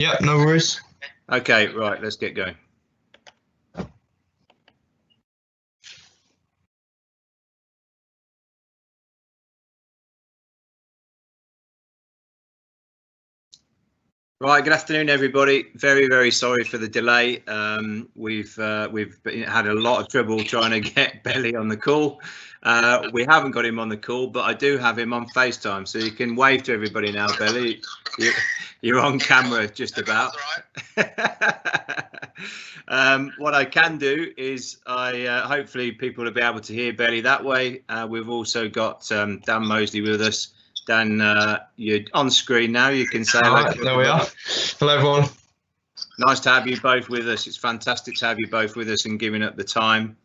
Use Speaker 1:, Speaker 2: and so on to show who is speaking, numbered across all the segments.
Speaker 1: Yeah, no worries.
Speaker 2: Okay, right, let's get going. Right, good afternoon, everybody. Very, very sorry for the delay. We've had a lot of trouble trying to get Belly on the call. We haven't got him on the call, but I do have him on FaceTime, so you can wave to everybody now, Belly. You're on camera, just about. What I can do is hopefully people will be able to hear Belly that way. We've also got Dan Mousley with us. Dan, you're on screen now. You can say hello.
Speaker 1: Right, there we are. Hello, everyone.
Speaker 2: Nice to have you both with us. It's fantastic to have you both with us and giving up the time.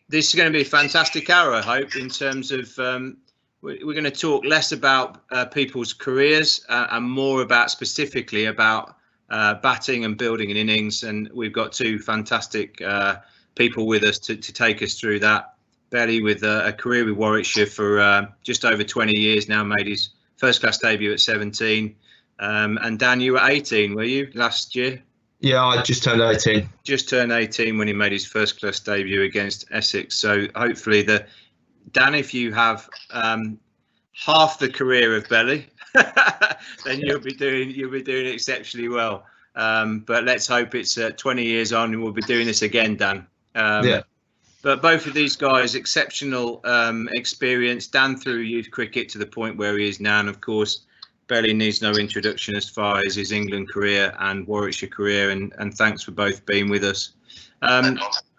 Speaker 2: This is going to be a fantastic hour, I hope, in terms of we're going to talk less about people's careers and more about specifically about batting and building an innings. And we've got two fantastic people with us to take us through that. Belly with a career with Warwickshire for just over 20 years now, made his first class debut at 17. And Dan, you were 18, were you, last year?
Speaker 1: Yeah, I just turned 18.
Speaker 2: Just turned 18 when he made his first class debut against Essex. So hopefully, Dan, if you have half the career of Belly, then you'll be doing exceptionally well. But let's hope it's 20 years on and we'll be doing this again, Dan.
Speaker 1: Yeah.
Speaker 2: But both of these guys, exceptional experience. Dan through youth cricket to the point where he is now, and of course, Belly needs no introduction as far as his England career and Warwickshire career. And thanks for both being with us.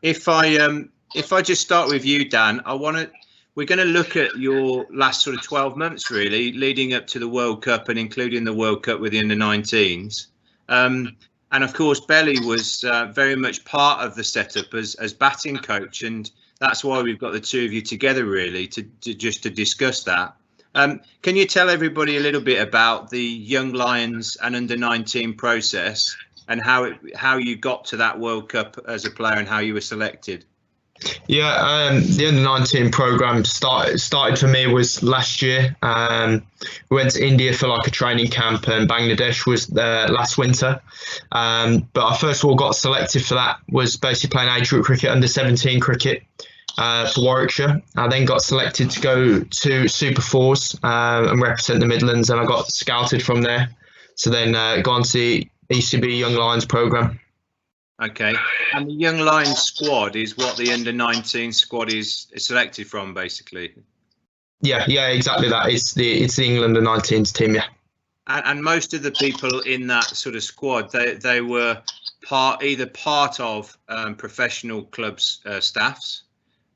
Speaker 2: If I just start with you, Dan, we're going to look at your last sort of 12 months, really, leading up to the World Cup and including the World Cup with the under-19s. And of course, Belly was very much part of the setup as batting coach, and that's why we've got the two of you together, really, to discuss that. Can you tell everybody a little bit about the Young Lions and under-19 process and how you got to that World Cup as a player and how you were selected?
Speaker 1: Yeah, the under-19 program started for me was last year. We went to India for like a training camp, and Bangladesh was there last winter. But I first of all got selected for that, was basically playing age group cricket, under-17 cricket for Warwickshire. I then got selected to go to Super Fours and represent the Midlands, and I got scouted from there. So then gone to the ECB Young Lions program. Okay,
Speaker 2: and the Young Lions squad is what the under-19 squad is selected from, basically.
Speaker 1: Yeah, exactly that. It's the England under-19s team, yeah.
Speaker 2: And most of the people in that sort of squad, they were either part of professional clubs staffs,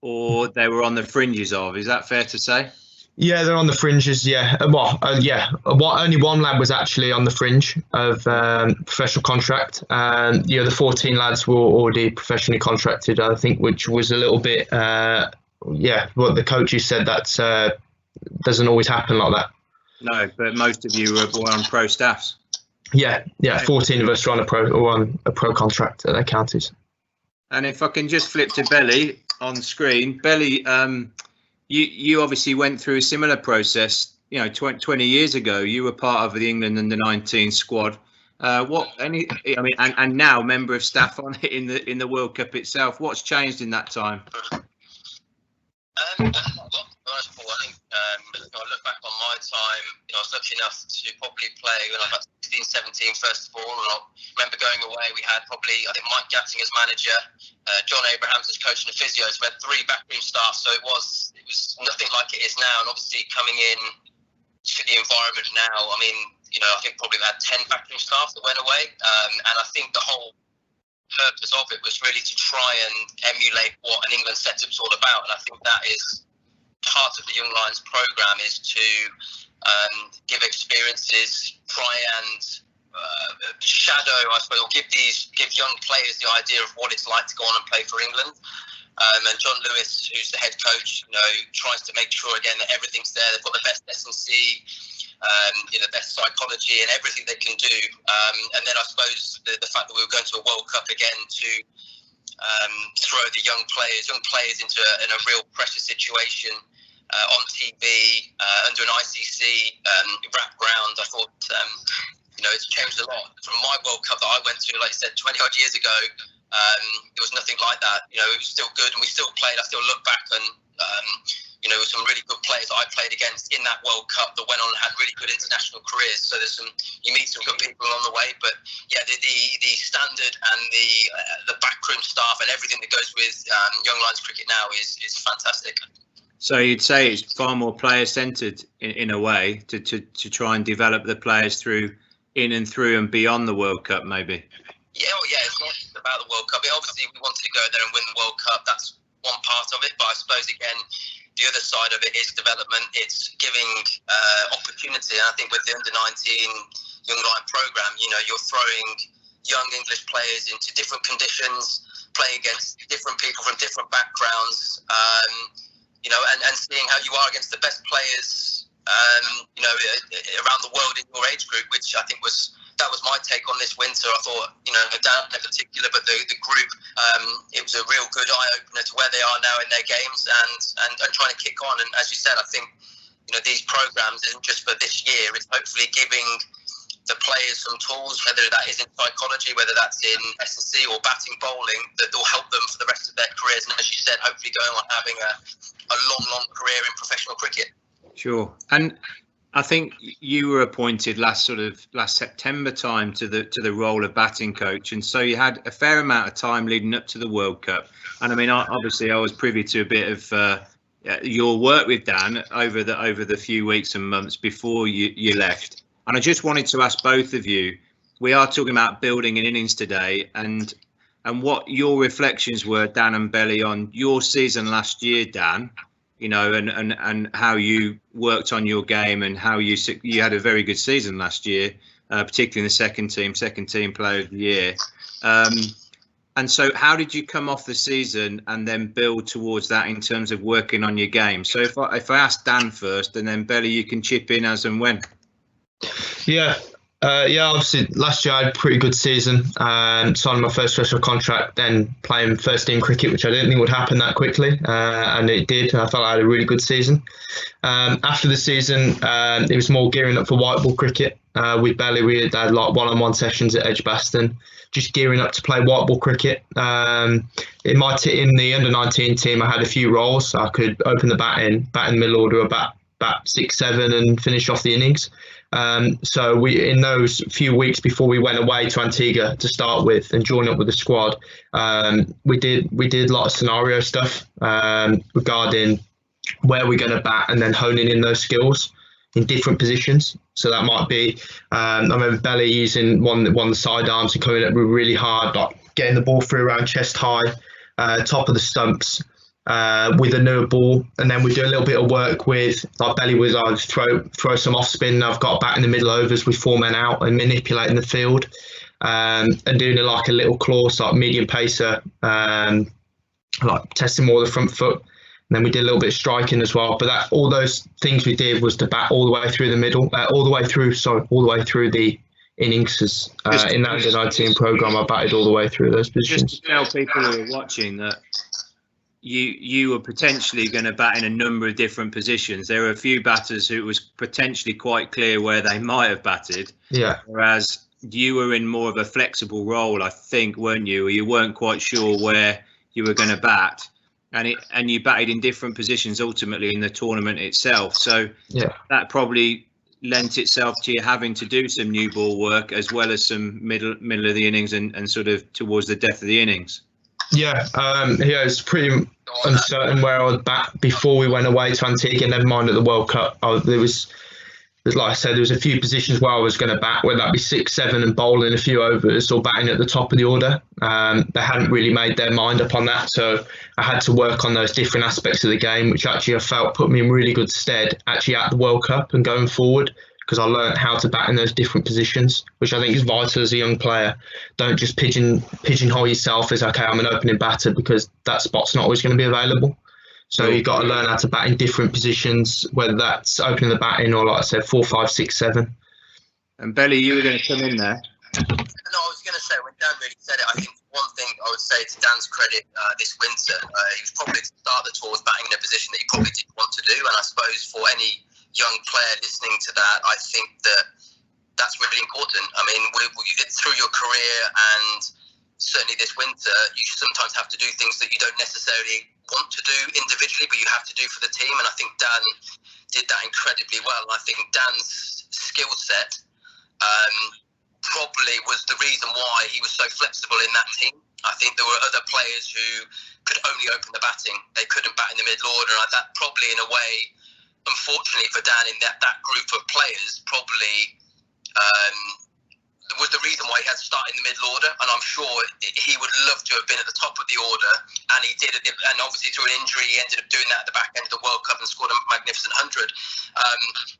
Speaker 2: or they were on the fringes of. Is that fair to say?
Speaker 1: Yeah, they're on the fringes. Yeah, only one lad was actually on the fringe of professional contract. The other 14 lads were already professionally contracted, I think, which was a little bit. What the coaches said, that doesn't always happen like that.
Speaker 2: No, but most of you were on pro staffs.
Speaker 1: Yeah. 14 of us were on a pro contract at their counties.
Speaker 2: And if I can just flip to Belly on screen, Belly. You obviously went through a similar process, 20 years ago. You were part of the England under-19 squad. And now member of staff on it in the World Cup itself. What's changed in that time?
Speaker 3: I think I look back on my time. I was lucky enough to probably play when I was about 16, 17, first of all. And I remember going away. We had I think Mike Gatting as manager, John Abrahams as coach, and the physios. We had 3 backroom staff, so it was nothing like it is now. And obviously coming in to the environment now, I think probably we had 10 backroom staff that went away. And I think the whole purpose of it was really to try and emulate what an England setup's all about. And I think that is part of the Young Lions program, is to give experiences, try and shadow, I suppose, or give young players the idea of what it's like to go on and play for England. And John Lewis, who's the head coach, tries to make sure again that everything's there. They've got the best S&C, the best psychology and everything they can do. And then I suppose the fact that we were going to a World Cup again to throw the young players into a real pressure situation on TV under an ICC wrapped ground. I thought it's changed a lot. From my World Cup that I went to, like I said, 20 odd years ago, it was nothing like that. It was still good, and we still played. I still look back and, some really good players that I played against in that World Cup that went on and had really good international careers. So you meet some good people along the way. But yeah, the standard and the backroom staff and everything that goes with Young Lions cricket now is fantastic.
Speaker 2: So you'd say it's far more player-centred in a way to try and develop the players in and through and beyond the World Cup, maybe?
Speaker 3: Yeah, it's not just about the World Cup. Obviously, we wanted to go there and win the World Cup. That's one part of it. But I suppose, again, the other side of it is development. It's giving opportunity. And I think with the Under-19 Young Lion programme, you're throwing young English players into different conditions, playing against different people from different backgrounds, and seeing how you are against the best players, around the world in your age group, which I think was my take on this winter. I thought, Dan in particular, but the group, it was a real good eye-opener to where they are now in their games and trying to kick on. And as you said, I think, these programmes isn't just for this year. It's hopefully giving the players some tools, whether that is in psychology, whether that's in S&C or batting, bowling, that will help them for the rest of their careers. And as you said, hopefully going on having a long career in professional cricket. Sure.
Speaker 2: And I think you were appointed last September time to the role of batting coach, and so you had a fair amount of time leading up to the World Cup. And I mean, obviously, I was privy to a bit of your work with Dan over the few weeks and months before you left. And I just wanted to ask both of you. We are talking about building an innings today, and what your reflections were, Dan and Belly, on your season last year, Dan. And how you worked on your game and how you had a very good season last year, particularly in the second team player of the year. And so how did you come off the season and then build towards that in terms of working on your game? So if I ask Dan first, and then Belly, you can chip in as and when.
Speaker 1: Yeah. Obviously last year I had a pretty good season. Signed my first professional contract, then playing first team cricket, which I didn't think would happen that quickly, and it did. I felt I had a really good season. After the season, it was more gearing up for white ball cricket. With Belly, we had like one-on-one sessions at Edgbaston, just gearing up to play white ball cricket. In the Under-19 team, I had a few roles. I could open the bat in middle order, bat 6-7, and finish off the innings. So we, in those few weeks before we went away to Antigua to start with and join up with the squad, we did a lot of scenario stuff regarding where we're going to bat, and then honing in those skills in different positions. So that might be, I remember Belly using one of the sidearms and coming up really hard, like getting the ball through around chest high, top of the stumps, with a newer ball. And then we do a little bit of work with, like Belly was, I'd throw some off spin. I've got a bat in the middle overs with 4 men out and manipulating the field, and doing like a little claw, like medium pacer, like testing more of the front foot. And then we did a little bit of striking as well. But all those things we did was to bat all the way through the middle, all the way through the innings. In that Under-19 programme, I batted all the way through those positions.
Speaker 2: Just to tell people who are watching that you were potentially going to bat in a number of different positions. There were a few batters who it was potentially quite clear where they might have batted.
Speaker 1: Yeah.
Speaker 2: Whereas you were in more of a flexible role, I think, weren't you? Or you weren't quite sure where you were going to bat. And you batted in different positions ultimately in the tournament itself. So yeah, that probably lent itself to you having to do some new ball work as well as some middle of the innings and sort of towards the death of the innings.
Speaker 1: Yeah, it's pretty uncertain where I would bat before we went away to Antigua, never mind at the World Cup. Like I said, there was a few positions where I was going to bat, whether that be 6-7 and bowling a few overs or batting at the top of the order. They hadn't really made their mind up on that, so I had to work on those different aspects of the game, which actually I felt put me in really good stead actually at the World Cup and going forward, because I learned how to bat in those different positions, which I think is vital as a young player. Don't just pigeonhole yourself as, okay, I'm an opening batter, because that spot's not always going to be available. So you've got to learn how to bat in different positions, whether that's opening the bat in or, like I said, 4, 5, 6, 7.
Speaker 2: And Belly, you were going to come in there.
Speaker 3: No, I was going to say, when Dan really said it, I think one thing I would say to Dan's credit this winter, he was probably to start the tour was batting in a position that he probably didn't want to do. And I suppose for any young player listening to that, I think that that's really important. I mean, through your career and certainly this winter, you sometimes have to do things that you don't necessarily want to do individually, but you have to do for the team. And I think Dan did that incredibly well. And I think Dan's skill set probably was the reason why he was so flexible in that team. I think there were other players who could only open the batting. They couldn't bat in the middle order. And that probably, in a way, unfortunately for Dan, in that group of players, probably was the reason why he had to start in the middle order. And I'm sure he would love to have been at the top of the order, and he did. And obviously through an injury, he ended up doing that at the back end of the World Cup and scored a magnificent 100.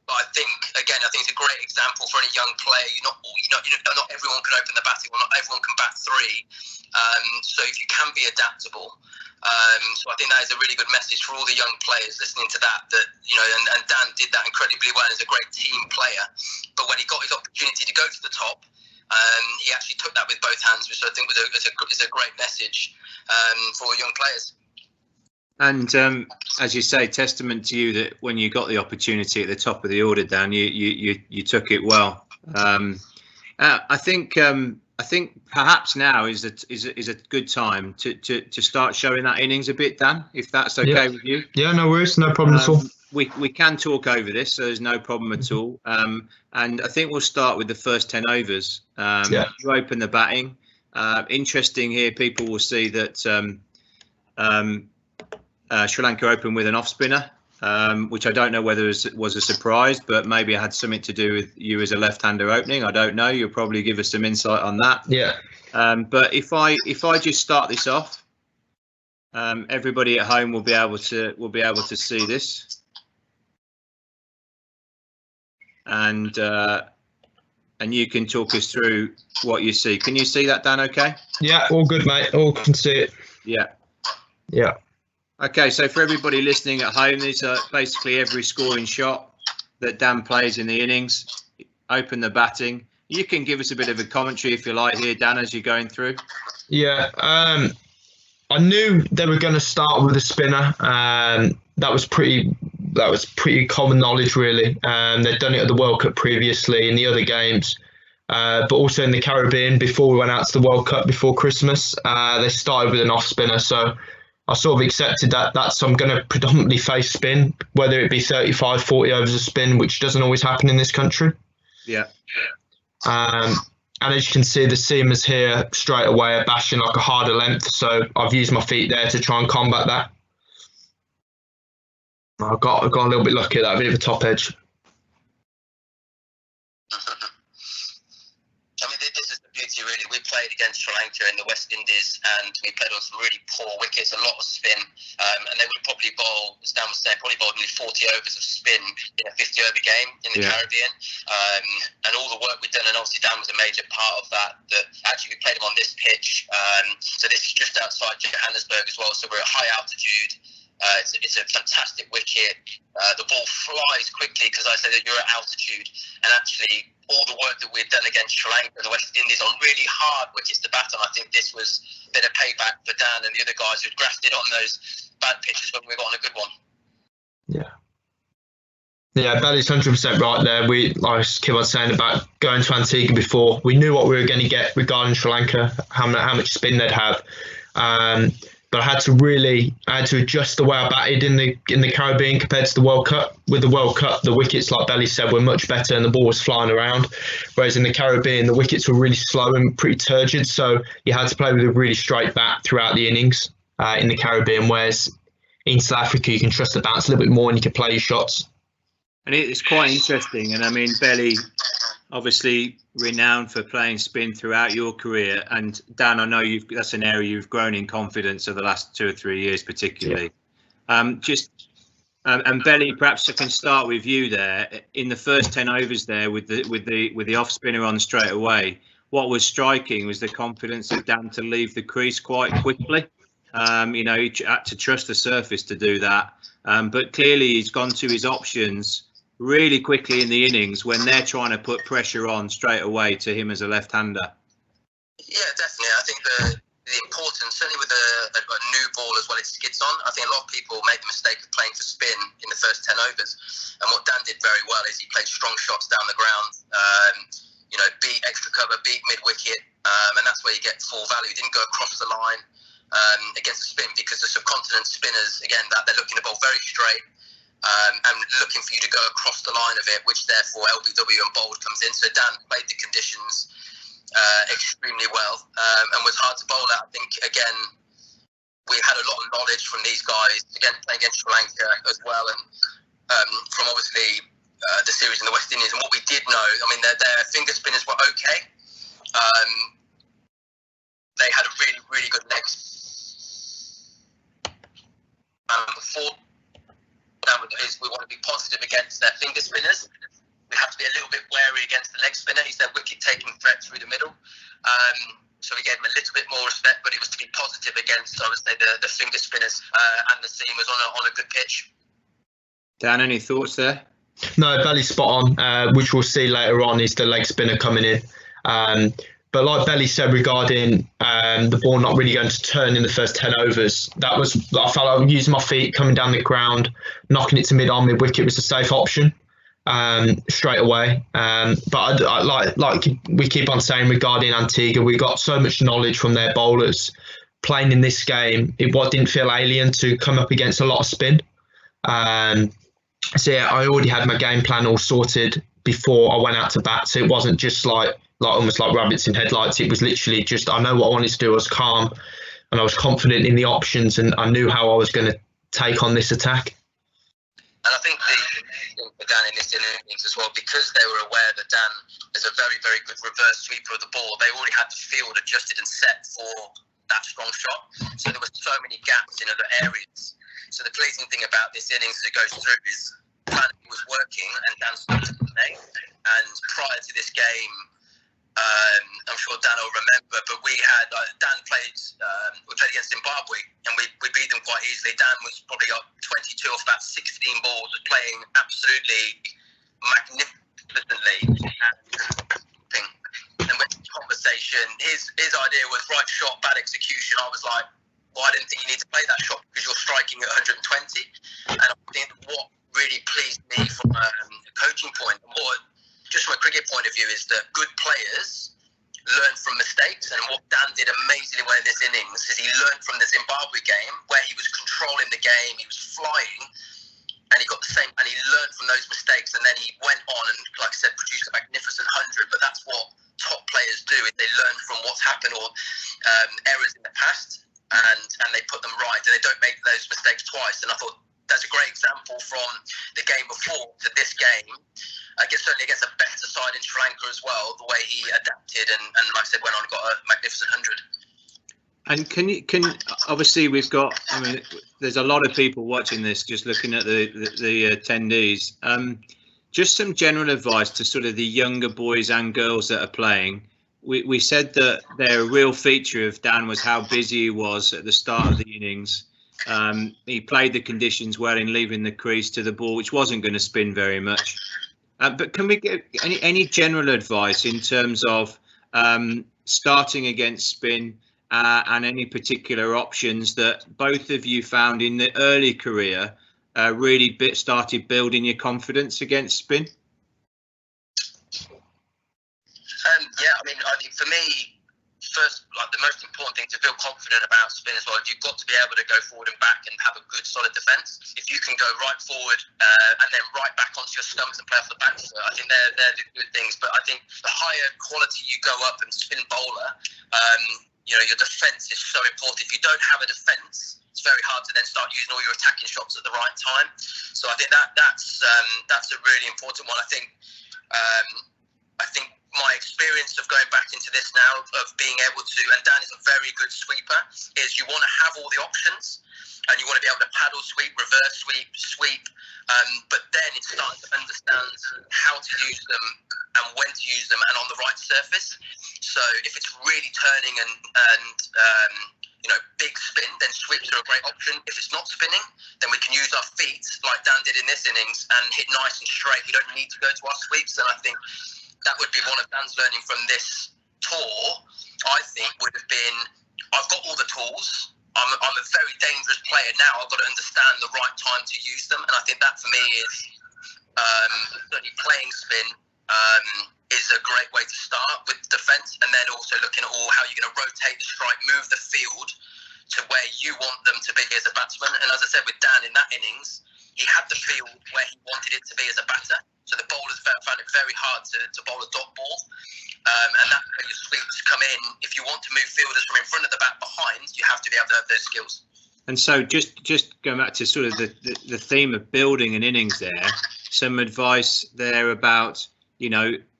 Speaker 3: But I think it's a great example for any young player. Not everyone can open the batting, or not everyone can bat three. So if you can be adaptable. So I think that is a really good message for all the young players listening to that, and Dan did that incredibly well. He's a great team player, but when he got his opportunity to go to the top, he actually took that with both hands, which I think is a great message for young players.
Speaker 2: And as you say, testament to you that when you got the opportunity at the top of the order, Dan, you took it well. I think perhaps now is a good time to start showing that innings a bit, Dan, if that's okay with you.
Speaker 1: Yeah, no worries, no problem at all.
Speaker 2: We can talk over this, so there's no problem at all. And I think we'll start with the first 10 overs. You open the batting. Interesting here, people will see that Sri Lanka opened with an off spinner, which I don't know whether it was a surprise, but maybe it had something to do with you as a left-hander opening. I don't know. You'll probably give us some insight on that. Yeah. But if I just start this off, everybody at home will be able to see this. And you can talk us through what you see. Can you see that, Dan? Okay.
Speaker 1: Yeah, all good, mate. All can see it.
Speaker 2: Yeah.
Speaker 1: Yeah.
Speaker 2: Okay, so for everybody listening at home, these are basically every scoring shot that Dan plays in the innings. Open the batting. You can give us a bit of a commentary if you like here, Dan, as you're going through.
Speaker 1: Yeah, I knew they were going to start with a spinner. That was pretty common knowledge, really. They'd done it at the World Cup previously in the other games, but also in the Caribbean before we went out to the World Cup before Christmas. They started with an off spinner, so I sort of accepted that. I'm going to predominantly face spin, whether it be 35, 40 overs of spin, which doesn't always happen in this country.
Speaker 2: Yeah.
Speaker 1: And as you can see, the seamers here straight away are bashing like a harder length. So I've used my feet there to try and combat that. I got a little bit lucky at that, a bit of a top edge.
Speaker 3: I mean, this is the beauty, really. We played against Sri Lanka in the West Indies, and we played on some really poor wickets, a lot of spin, and they would probably bowl, as Dan was saying, nearly 40 overs of spin in a 50-over game in the Caribbean. And all the work we've done, and obviously Dan was a major part of that actually we played them on this pitch. So this is just outside Johannesburg as well, so we're at high altitude. It's a fantastic wicket. The ball flies quickly because I said that you're at altitude, and actually all the work that we've done against Sri Lanka and the West Indies on really hard wickets to bat on, I think this was a bit of payback for Dan and the other guys who'd grafted on those bad pitches when we got on a good one.
Speaker 1: Yeah, Belly's 100% right there. I keep on saying about going to Antigua before. We knew what we were going to get regarding Sri Lanka, how much spin they'd have. But I had to adjust the way I batted in the Caribbean compared to the World Cup. With the World Cup, the wickets, like Belly said, were much better and the ball was flying around. Whereas in the Caribbean, the wickets were really slow and pretty turgid. So you had to play with a really straight bat throughout the innings in the Caribbean. Whereas in South Africa, you can trust the bounce a little bit more and you can play your shots.
Speaker 2: And it's quite interesting. And I mean, Belly, obviously renowned for playing spin throughout your career, and Dan, I know that's an area you've grown in confidence over the last 2 or 3 years, particularly. And Belly, perhaps I can start with you there. In the first 10 overs there, with the off spinner on straight away, what was striking was the confidence of Dan to leave the crease quite quickly. He had to trust the surface to do that, but clearly he's gone to his options really quickly in the innings when they're trying to put pressure on straight away to him as a left-hander.
Speaker 3: Yeah, definitely. I think the the importance, certainly with a new ball as well, it skids on. I think a lot of people make the mistake of playing for spin in the first 10 overs. And what Dan did very well is he played strong shots down the ground, beat extra cover, beat mid-wicket, and that's where you get full value. He didn't go across the line against the spin, because the subcontinent spinners, again, that they're looking to bowl very straight and looking for you to go across the line of it, which therefore LBW and bowled comes in. So Dan played the conditions extremely well and was hard to bowl at. I think, again, we had a lot of knowledge from these guys, again, playing against Sri Lanka as well, and from obviously the series in the West Indies. And what we did know, I mean, their finger spinners were okay. They had a really, really good leg. Before we want to be positive against their finger spinners. We have to be a little bit wary against the leg spinner. He's their wicket-taking threat through the middle. So we gave him a little bit more respect, but it was to be positive against, I would say, the finger spinners and the seamers on a good pitch.
Speaker 2: Dan, any thoughts there?
Speaker 1: No, Belly's spot on, which we'll see later on is the leg spinner coming in. But like Belly said regarding the ball not really going to turn in the first 10 overs, I felt like using my feet, coming down the ground, knocking it to mid-on, mid-wicket was a safe option. Straight away, but I like we keep on saying regarding Antigua, we got so much knowledge from their bowlers playing in this game. It didn't feel alien to come up against a lot of spin. So yeah, I already had my game plan all sorted before I went out to bat. So it wasn't just like almost like rabbits in headlights. It was literally just, I know what I wanted to do. I was calm and I was confident in the options, and I knew how I was going to take on this attack.
Speaker 3: And I think the thing for Dan in this innings as well, because they were aware that Dan is a very, very good reverse sweeper of the ball, they already had the field adjusted and set for that strong shot. So there were so many gaps in other areas. So the pleasing thing about this innings as it goes through is planning was working and Dan stopped the name. And prior to this game, I'm sure Dan will remember, but we played against Zimbabwe and we beat them quite easily. Dan was probably up 22 off about 16 balls, playing absolutely magnificently. And with the conversation, his idea was right shot, bad execution. I was like, well, I didn't think you need to play that shot because you're striking at 120. And I think what really pleased me from a coaching point, or just from a cricket point of view, is that good players learn from mistakes. And what Dan did amazingly well in this innings is he learned from the Zimbabwe game where he was controlling the game, he was flying, and he got the same, and he learned from those mistakes, and then he went on and, like I said, produced a magnificent 100. But that's what top players do, is they learn from what's happened or errors in the past, and they put them right, and they don't make those mistakes twice. And I thought that's a great example from the game before to this game. I guess certainly against a better side in Sri Lanka as well, the way he adapted and like I said, went on and got a magnificent 100.
Speaker 2: And can obviously we've got, I mean, there's a lot of people watching this, just looking at the attendees. Just some general advice to sort of the younger boys and girls that are playing. We said that their real feature of Dan was how busy he was at the start of the innings. He played the conditions well in leaving the crease to the ball, which wasn't going to spin very much. But can we get any general advice in terms of starting against spin and any particular options that both of you found in the early career really started building your confidence against spin?
Speaker 3: I mean, for me, first, like the most important thing to feel confident about spin as well, you've got to be able to go forward and back and have a good solid defence. If you can go right forward and then right back onto your stumps and play off the back foot, I think they're the good things. But I think the higher quality you go up and spin bowler, your defence is so important. If you don't have a defence, it's very hard to then start using all your attacking shots at the right time. So I think that's a really important one. I think my experience of going back into this now, of being able to, and Dan is a very good sweeper, is you want to have all the options and you want to be able to paddle sweep, reverse sweep, but then it's starting to understand how to use them and when to use them and on the right surface. So if it's really turning and big spin, then sweeps are a great option. If it's not spinning, then we can use our feet like Dan did in this innings and hit nice and straight. We don't need to go to our sweeps, and I think that would be one of Dan's learning from this tour, I think, would have been, I've got all balls, I'm a very dangerous player now. I've got to understand the right time to use them, and I think that for me is certainly playing spin is a great way to start with defence, and then also looking at how you're going to rotate the strike, move the field to where you want them to be as a batsman. And as I said with Dan in that innings, he had the field where he wanted it to be as a batter. So the bowlers found it very hard to bowl a dot ball. And that's where your sweeps come in. If you want to move fielders from in front of the bat behind, you have to be able to have those skills.
Speaker 2: And so just going back to sort of the theme of building an innings there, some advice there about,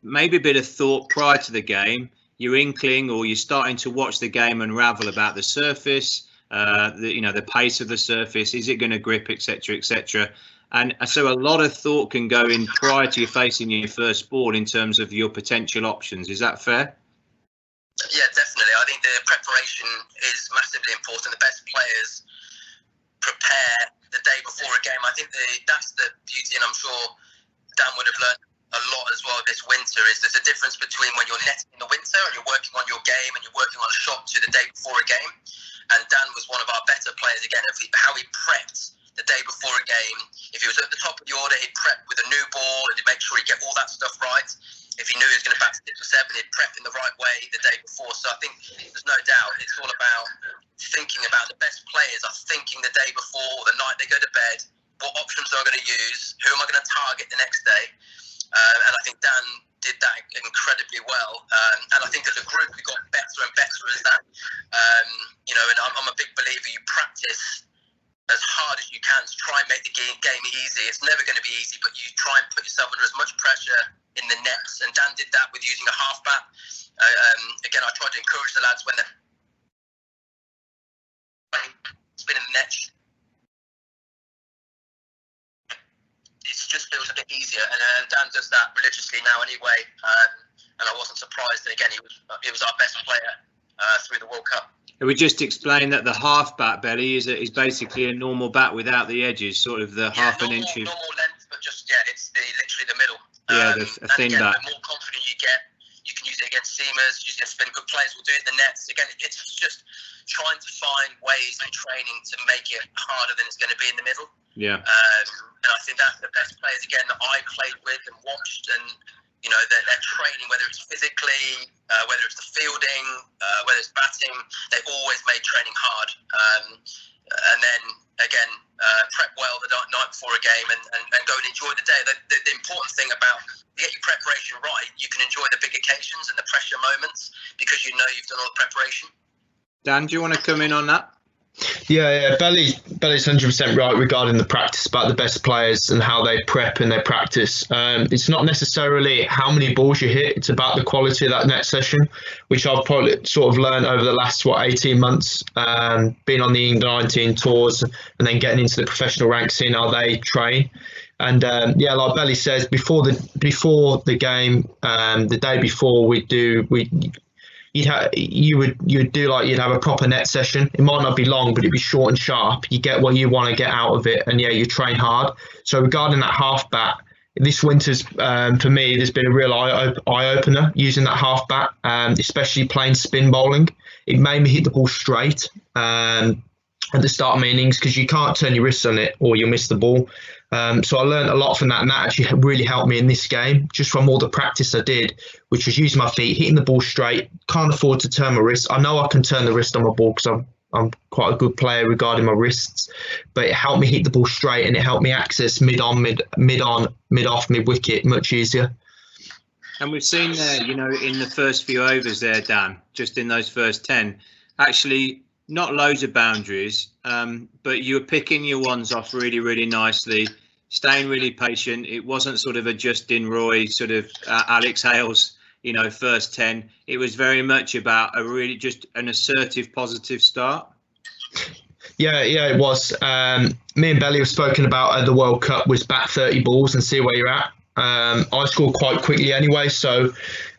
Speaker 2: maybe a bit of thought prior to the game, you're inkling or you're starting to watch the game unravel about the surface, the pace of the surface, is it going to grip, etc., etc. And so a lot of thought can go in prior to you facing your first ball in terms of your potential options. Is that fair?
Speaker 3: Yeah, definitely. I think the preparation is massively important. The best players prepare the day before a game. I think that's the beauty, and I'm sure Dan would have learned a lot as well this winter, is there's a difference between when you're netting in the winter and you're working on your game and you're working on a shot to the day before a game. And Dan was one of our better players, again, of how he prepped the day before a game. If he was at the top of the order, he'd prep with a new ball and he'd make sure he'd get all that stuff right. If he knew he was going to bat 6 or 7, he'd prep in the right way the day before. So I think there's no doubt it's all about thinking about the best players are thinking the day before, the night they go to bed, what options am I going to use, who am I going to target the next day. And I think Dan did that incredibly well. And I think as a group, we got better and better as that. And I'm a big believer you practice as hard as you can to try and make the game easy. It's never going to be easy, but you try and put yourself under as much pressure in the nets. And Dan did that with using a half bat. Again, I tried to encourage the lads when they're spinning the net. It just feels a bit easier, and Dan does that religiously now anyway. And I wasn't surprised that again he was our best player through the World Cup.
Speaker 2: We just explained that the half bat, Belly, is basically a normal bat without the edges, sort of the half an inch.
Speaker 3: Normal length, but just it's literally the middle.
Speaker 2: A thin bat.
Speaker 3: The more confident you get, you can use it against seamers, use it against spin. Good players will do it in the nets. Again, it's just trying to find ways in training to make it harder than it's going to be in the middle.
Speaker 2: Yeah.
Speaker 3: And I think that's the best players again that I played with and watched, and their training, whether it's physically, whether it's the fielding, whether it's batting, they always made training hard. And then again, prep well the night before a game and go and enjoy the day. The important thing about you get your preparation right, you can enjoy the big occasions and the pressure moments because you've done all the preparation.
Speaker 2: Dan, do you want to come in on that?
Speaker 1: Yeah, Belly's 100% right regarding the practice about the best players and how they prep and they practice. It's not necessarily how many balls you hit, it's about the quality of that net session, which I've probably sort of learned over the last 18 months, being on the U19 tours and then getting into the professional ranks, seeing how they train. And like Belly says, before the game, the day before you'd have a proper net session. It might not be long, but it'd be short and sharp. You get what you want to get out of it, and you train hard. So regarding that half bat, this winter's for me, there's been a real eye opener using that half bat, especially playing spin bowling. It made me hit the ball straight at the start of my innings because you can't turn your wrists on it or you'll miss the ball. So I learned a lot from that, and that actually really helped me in this game, just from all the practice I did, which was using my feet, hitting the ball straight. Can't afford to turn my wrist. I know I can turn the wrist on my ball because I'm quite a good player regarding my wrists, but it helped me hit the ball straight and it helped me access mid-on, mid-off, mid-wicket much easier.
Speaker 2: And we've seen there, in the first few overs there, Dan, just in those first 10, actually not loads of boundaries, but you were picking your ones off really, really nicely, staying really patient. It wasn't sort of a Justin Roy, sort of Alex Hales, first 10. It was very much about really just an assertive, positive start.
Speaker 1: Yeah, it was. Me and Belly have spoken about at the World Cup was bat 30 balls and see where you're at. I scored quite quickly anyway, so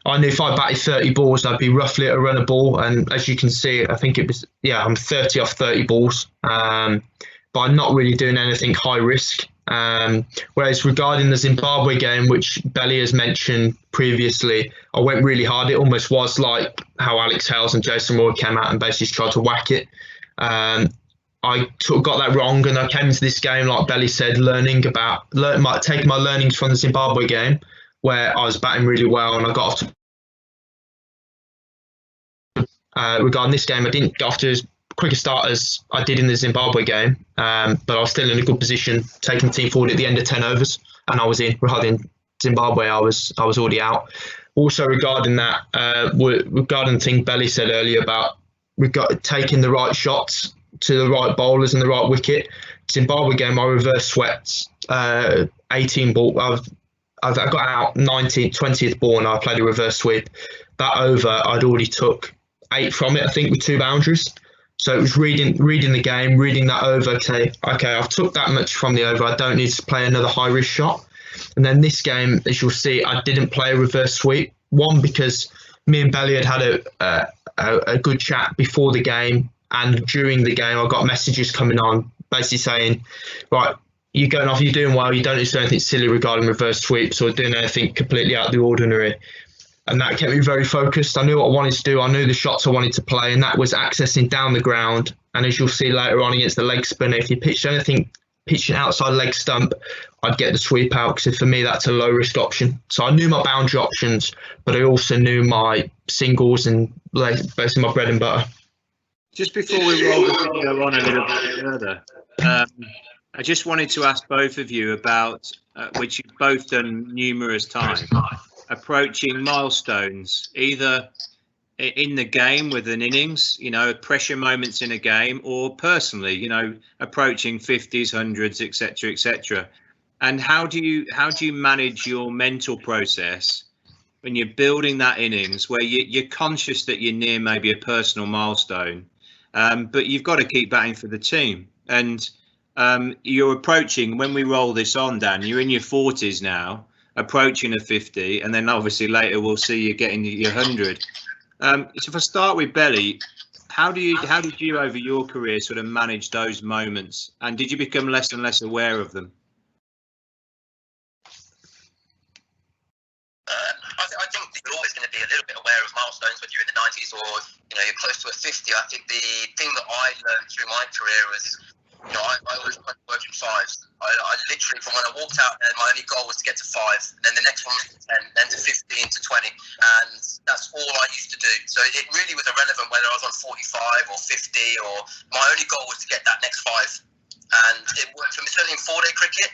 Speaker 1: I knew if I batted 30 balls, I'd be roughly at a run a ball. And as you can see, I think it was, I'm 30 off 30 balls, but I'm not really doing anything high risk. Whereas regarding the Zimbabwe game, which Belly has mentioned previously, I went really hard. It almost was like how Alex Hales and Jason Roy came out and basically tried to whack it. I got that wrong, and I came into this game, like Belly said, taking my learnings from the Zimbabwe game, where I was batting really well, and I got off to. Regarding this game, I didn't get off to as quick a start as I did in the Zimbabwe game, but I was still in a good position, taking the team forward at the end of 10 overs, and I was in. Rather than Zimbabwe, I was already out. Also, regarding that, regarding the thing Belly said earlier about taking the right shots to the right bowlers and the right wicket. Zimbabwe game, I reverse swept 18 ball. I got out 20th ball, and I played a reverse sweep. That over, I'd already took 8 from it, I think, with 2 boundaries. So it was reading the game, reading that over. Okay, I've took that much from the over. I don't need to play another high risk shot. And then this game, as you'll see, I didn't play a reverse sweep. One, because me and Belly had a good chat before the game, and during the game, I got messages coming on basically saying, right, you're going off, you're doing well, you don't need to do anything silly regarding reverse sweeps or doing anything completely out of the ordinary. And that kept me very focused. I knew what I wanted to do. I knew the shots I wanted to play, and that was accessing down the ground. And as you'll see later on against the leg spinner, if you pitched anything, pitching outside leg stump, I'd get the sweep out, because for me, that's a low risk option. So I knew my boundary options, but I also knew my singles and basically my bread and butter.
Speaker 2: Just before we roll the video on a little bit further, I just wanted to ask both of you about, which you've both done numerous times, approaching milestones, either in the game with an innings, pressure moments in a game, or personally, approaching 50s, 100s, etc., etc. And how do you manage your mental process when you're building that innings where you're conscious that you're near maybe a personal milestone, but you've got to keep batting for the team? And you're approaching, when we roll this on, Dan, you're in your 40s now, approaching a 50, and then obviously later we'll see you getting your 100. So if I start with Belly, how did you over your career sort of manage those moments, and did you become less and less aware of them?
Speaker 3: I think you're always going to be a little bit aware of milestones when you're in the 90s or you're close to a 50. I think the thing that I learned through my career was, I always wanted to work in 5s. I literally, from when I walked out there, my only goal was to get to 5, and then the next one was to 10, then to 15, to 20, and that's all I used to do. So it really was irrelevant whether I was on 45 or 50, or my only goal was to get that next 5, and it worked for me. Certainly in 4-day cricket,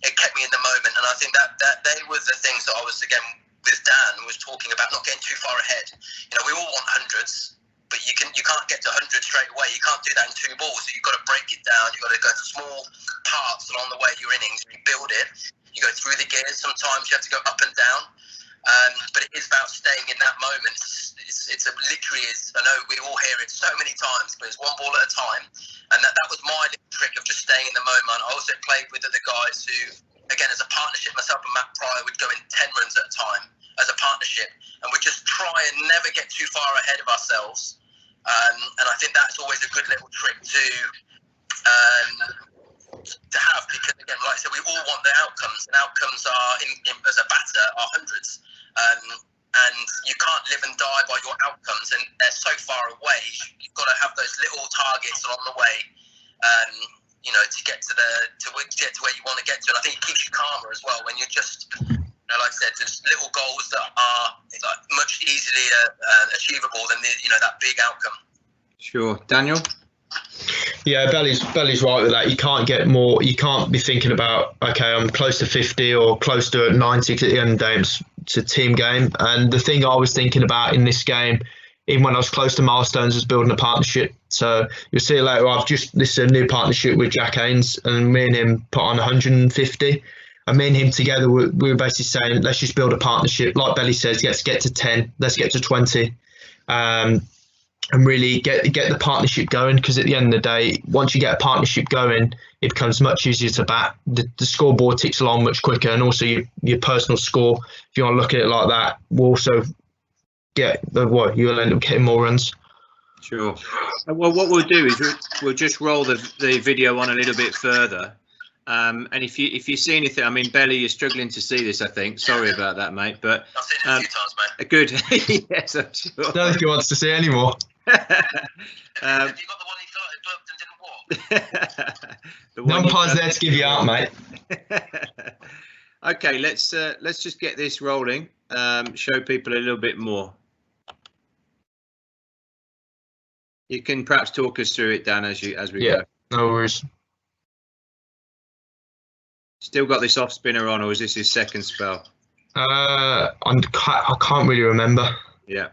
Speaker 3: it kept me in the moment, and I think that they were the things that I was, again, with Dan, was talking about not getting too far ahead. We all want 100s, but you can't get to 100 straight away. You can't do that in 2 balls. So you've got to break it down. You've got to go to small parts along the way of your innings, and you build it. You go through the gears. Sometimes you have to go up and down, but it is about staying in that moment. It's literally is. I know we all hear it so many times, but it's 1 ball at a time, and that was my little trick of just staying in the moment. I also played with other guys who, again, as a partnership, myself and Matt Pryor would go in 10 runs at a time as a partnership, and we'd just try and never get too far ahead of ourselves. And I think that's always a good little trick to have, because, again, like I said, we all want the outcomes, and outcomes are, as a batter, are 100s. And you can't live and die by your outcomes, and they're so far away. You've got to have those little targets along the way, to get to where you want to get to. And I think it keeps you calmer as well when you're just, like I said, just little goals that are much easily achievable than that big outcome.
Speaker 2: Sure, Daniel.
Speaker 1: Yeah, Belly's right with that. You can't get more. You can't be thinking about, okay, I'm close to 50 or close to 90 at the end of the day. It's a team game, and the thing I was thinking about in this game, even when I was close to milestones, was building a partnership. So you'll see later, this is a new partnership with Jack Haynes, and me and him put on 150. And me and him together, we were basically saying, let's just build a partnership. Like Belly says, let's get to 10, let's get to 20, and really get the partnership going. Because at the end of the day, once you get a partnership going, it becomes much easier to bat. The scoreboard ticks along much quicker, and also your personal score, if you want to look at it like that, will also you'll end up getting more runs.
Speaker 2: Sure. Well, what we'll do is we'll just roll the video on a little bit further. And if you see anything, I mean, Belly, you're struggling to see this, I think. Sorry about that, mate. But
Speaker 3: I've seen it a few times, mate.
Speaker 2: Good. Yes, I'm sure.
Speaker 1: I don't think he wants to see any more.
Speaker 3: Have you got the one he
Speaker 1: The umpire's there to give you out, mate.
Speaker 2: Okay, let's just get this rolling. Show people a little bit more. You can perhaps talk us through it, Dan, as we go.
Speaker 1: No worries.
Speaker 2: Still got this off spinner on, or is this his second spell?
Speaker 1: I can't really remember.
Speaker 2: Yeah.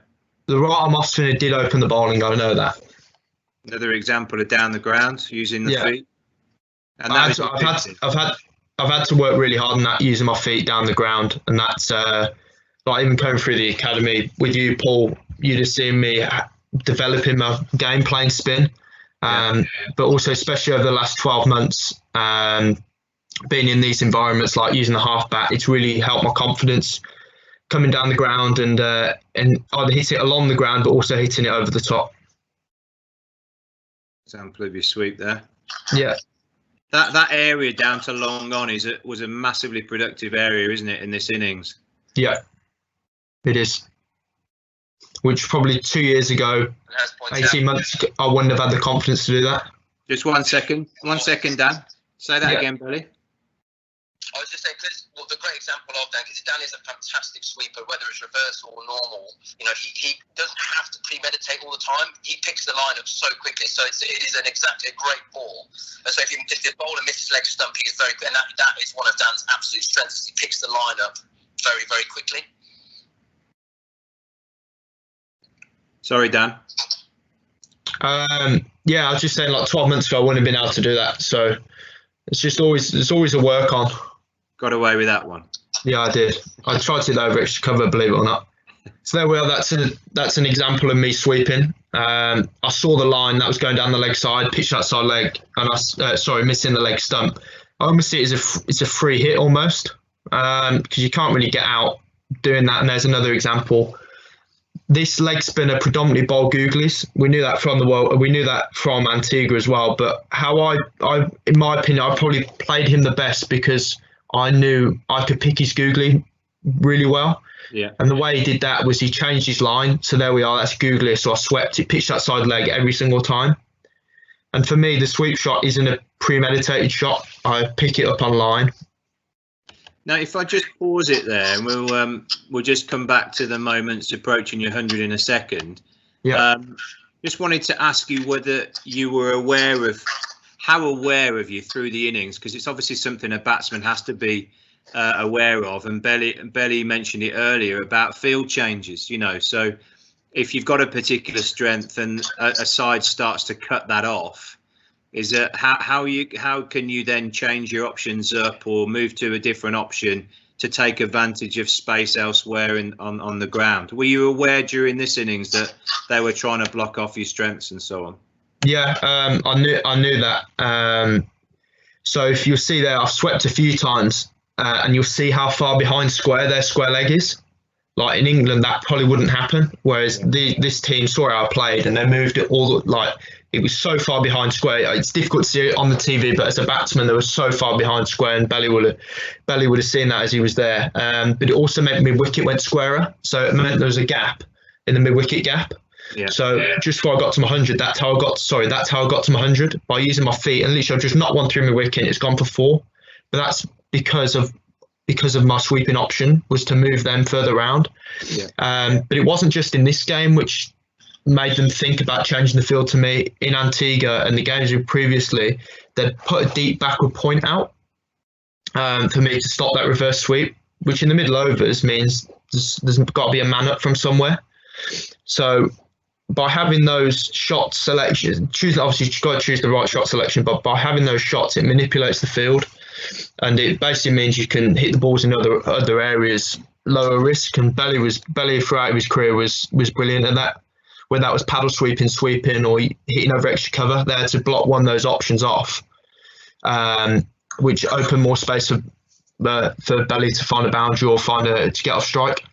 Speaker 1: The right arm off spinner did open the bowling. I know that.
Speaker 2: Another example of down the ground using the feet. And
Speaker 1: I've had to work really hard on that, using my feet down the ground, and that's like even going through the academy with you, Paul. You'd have seen me developing my game playing spin, but also especially over the last 12 months, being in these environments like using the half bat, it's really helped my confidence coming down the ground and either hitting it along the ground but also hitting it over the top.
Speaker 2: Example of your sweep there.
Speaker 1: Yeah.
Speaker 2: That area down to long on was a massively productive area, isn't it, in this innings?
Speaker 1: Yeah, it is. Which probably 2 years ago, 18 months ago, I wouldn't have had the confidence to do that.
Speaker 2: Just 1 second. 1 second, Dan. Say that again, Billy.
Speaker 3: I was just saying, because the great example of Dan, because Dan is a fantastic sweeper, whether it's reverse or normal. You know, he doesn't have to premeditate all the time. He picks the line up so quickly. So it is a great ball. And so if the bowler misses leg stump, he is very good. And that is one of Dan's absolute strengths. He picks the line up very, very quickly.
Speaker 2: Sorry, Dan.
Speaker 1: Yeah, I was just saying, like 12 months ago, I wouldn't have been able to do that. So there's always a work on.
Speaker 2: Got away with that one.
Speaker 1: Yeah, I did. I tried to hit over extra cover, believe it or not. So there we are. That's an example of me sweeping. I saw the line that was going down the leg side, pitched that side leg, and missing the leg stump. I almost see it as it's a free hit almost, because you can't really get out doing that. And there's another example. This leg spinner predominantly bowled googlies. We knew that from the world. We knew that from Antigua as well. But how I in my opinion, I probably played him the best because I knew I could pick his googly really well.
Speaker 2: Yeah.
Speaker 1: And the way he did that was he changed his line. So there we are. That's googly. So I swept it, pitched that side leg every single time. And for me, the sweep shot isn't a premeditated shot. I pick it up on line.
Speaker 2: Now, if I just pause it there, and we'll just come back to the moments approaching your 100 in a second.
Speaker 1: Yeah.
Speaker 2: Just wanted to ask you whether you were how aware of you through the innings, because it's obviously something a batsman has to be aware of. And Belly mentioned it earlier about field changes. You know, so if you've got a particular strength and a side starts to cut that off. Is that how can you then change your options up or move to a different option to take advantage of space elsewhere on the ground? Were you aware during this innings that they were trying to block off your strengths and so on?
Speaker 1: Yeah, I knew that. So if you'll see there, I've swept a few times, and you'll see how far behind their square leg is. Like in England, that probably wouldn't happen. Whereas this team saw how I played and they moved it it was so far behind square. It's difficult to see it on the TV, but as a batsman, they were so far behind square, and Belly would have seen that as he was there. But it also meant mid-wicket went squarer, so it meant there was a gap in the mid-wicket gap.
Speaker 2: Yeah.
Speaker 1: So just before I got to my 100, that's how I got to my 100 by using my feet, and literally I've just not one through mid-wicket. It's gone for 4, but that's because of my sweeping option was to move them further round.
Speaker 2: Yeah.
Speaker 1: But it wasn't just in this game, which made them think about changing the field to me. In Antigua and the games previously, they'd put a deep backward point out for me to stop that reverse sweep, which in the middle overs means there's got to be a man up from somewhere. So by having those shot selections, obviously you've got to choose the right shot selection, but by having those shots, it manipulates the field. And it basically means you can hit the balls in other areas, lower risk. And Belly throughout his career was brilliant at that, whether that was paddle sweeping, or hitting over extra cover there to block one of those options off, which opened more space for Belly to find a boundary or to get off strike.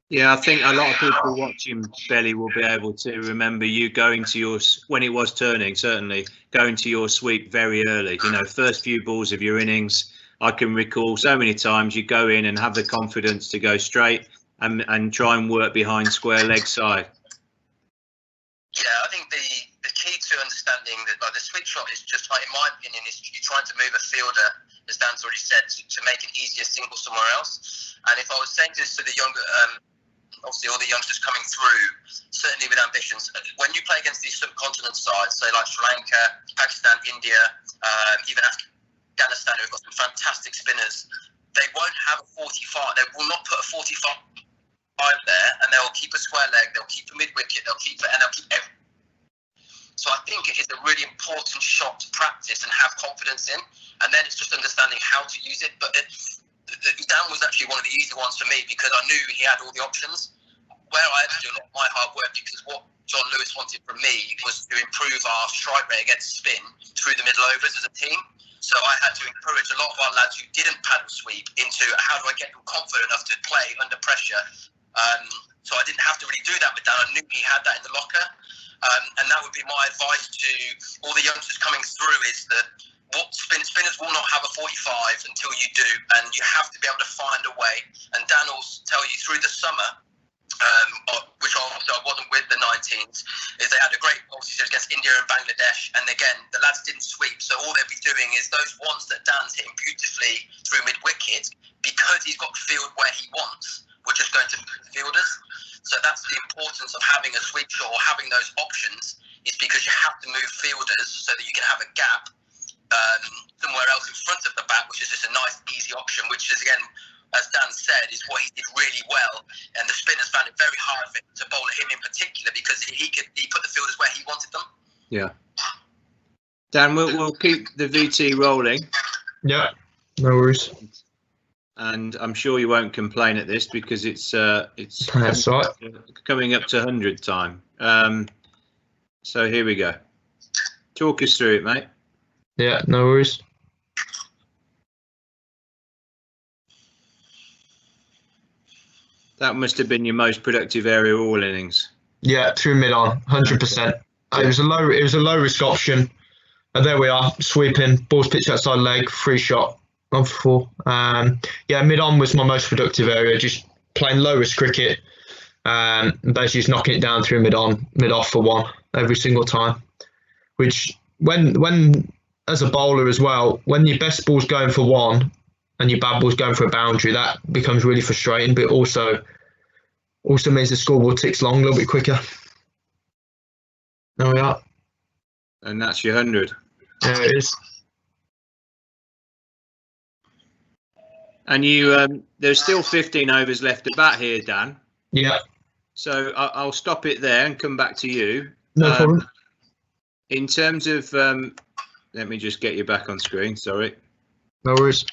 Speaker 2: Yeah, I think a lot of people watching Belly will be able to remember you going to when it was turning, certainly going to your sweep very early. You know, first few balls of your innings, I can recall so many times you go in and have the confidence to go straight and try and work behind square leg side.
Speaker 3: Yeah, I think the key key to understanding that the sweep shot is just, in my opinion, is you're trying to move a fielder, as Dan's already said, to make an easier single somewhere else. And if I was saying this to the younger, obviously all the youngsters coming through, certainly with ambitions, when you play against these subcontinent sides, say like Sri Lanka, Pakistan, India, even Afghanistan, who've got some fantastic spinners, they won't have a 45. They will not put a 45 there, and they'll keep a square leg, they'll keep a mid wicket, they'll keep everything. So I think it is a really important shot to practice and have confidence in, and then it's just understanding how to use it. But Dan was actually one of the easy ones for me because I knew he had all the options. Where I had to do a lot of my hard work, because what John Lewis wanted from me was to improve our strike rate against spin through the middle overs as a team. So I had to encourage a lot of our lads who didn't paddle sweep into how do I get them confident enough to play under pressure. So I didn't have to really do that with Dan. I knew he had that in the locker. And that would be my advice to all the youngsters coming through, is that spinners will not have a 45 until you do, and you have to be able to find a way. And Dan will tell you through the summer, which obviously I wasn't with the 19s, is they had a great obviously against India and Bangladesh, and again the lads didn't sweep, so all they'd be doing is those ones that Dan's hitting beautifully through mid wicket, because he's got the field where he wants, we're just going to fielders. So that's the importance of having a sweep shot or having those options, is because you have to move fielders so that you can have a gap somewhere else in front of the bat, which is just a nice easy option, which is, again, as Dan said, is what he did really well, and the spinners found it very hard to bowl at him in particular, because he put the fielders where he wanted them.
Speaker 2: Yeah. Dan, we'll keep the VT rolling.
Speaker 1: Yeah, no worries.
Speaker 2: And I'm sure you won't complain at this, because it's
Speaker 1: That's right.
Speaker 2: coming up to 100 time. So here we go. Talk us through it, mate.
Speaker 1: Yeah, no worries.
Speaker 2: That must have been your most productive area all innings.
Speaker 1: Yeah, through mid on, 100%. It was a low risk option. And there we are, sweeping, balls pitched outside leg, free shot. On for 4. Yeah, mid on was my most productive area, just playing low risk cricket, basically just knocking it down through mid on, mid off for 1 every single time. Which when as a bowler as well, when your best ball's going for 1 and your bad ball's going for a boundary, that becomes really frustrating, but also means the scoreboard ticks along a little bit quicker. There we are.
Speaker 2: And that's your 100.
Speaker 1: There it is.
Speaker 2: And you, there's still 15 overs left to bat here, Dan.
Speaker 1: Yeah.
Speaker 2: So I'll stop it there and come back to you.
Speaker 1: No problem.
Speaker 2: In terms of, let me just get you back on screen. Sorry.
Speaker 1: No worries.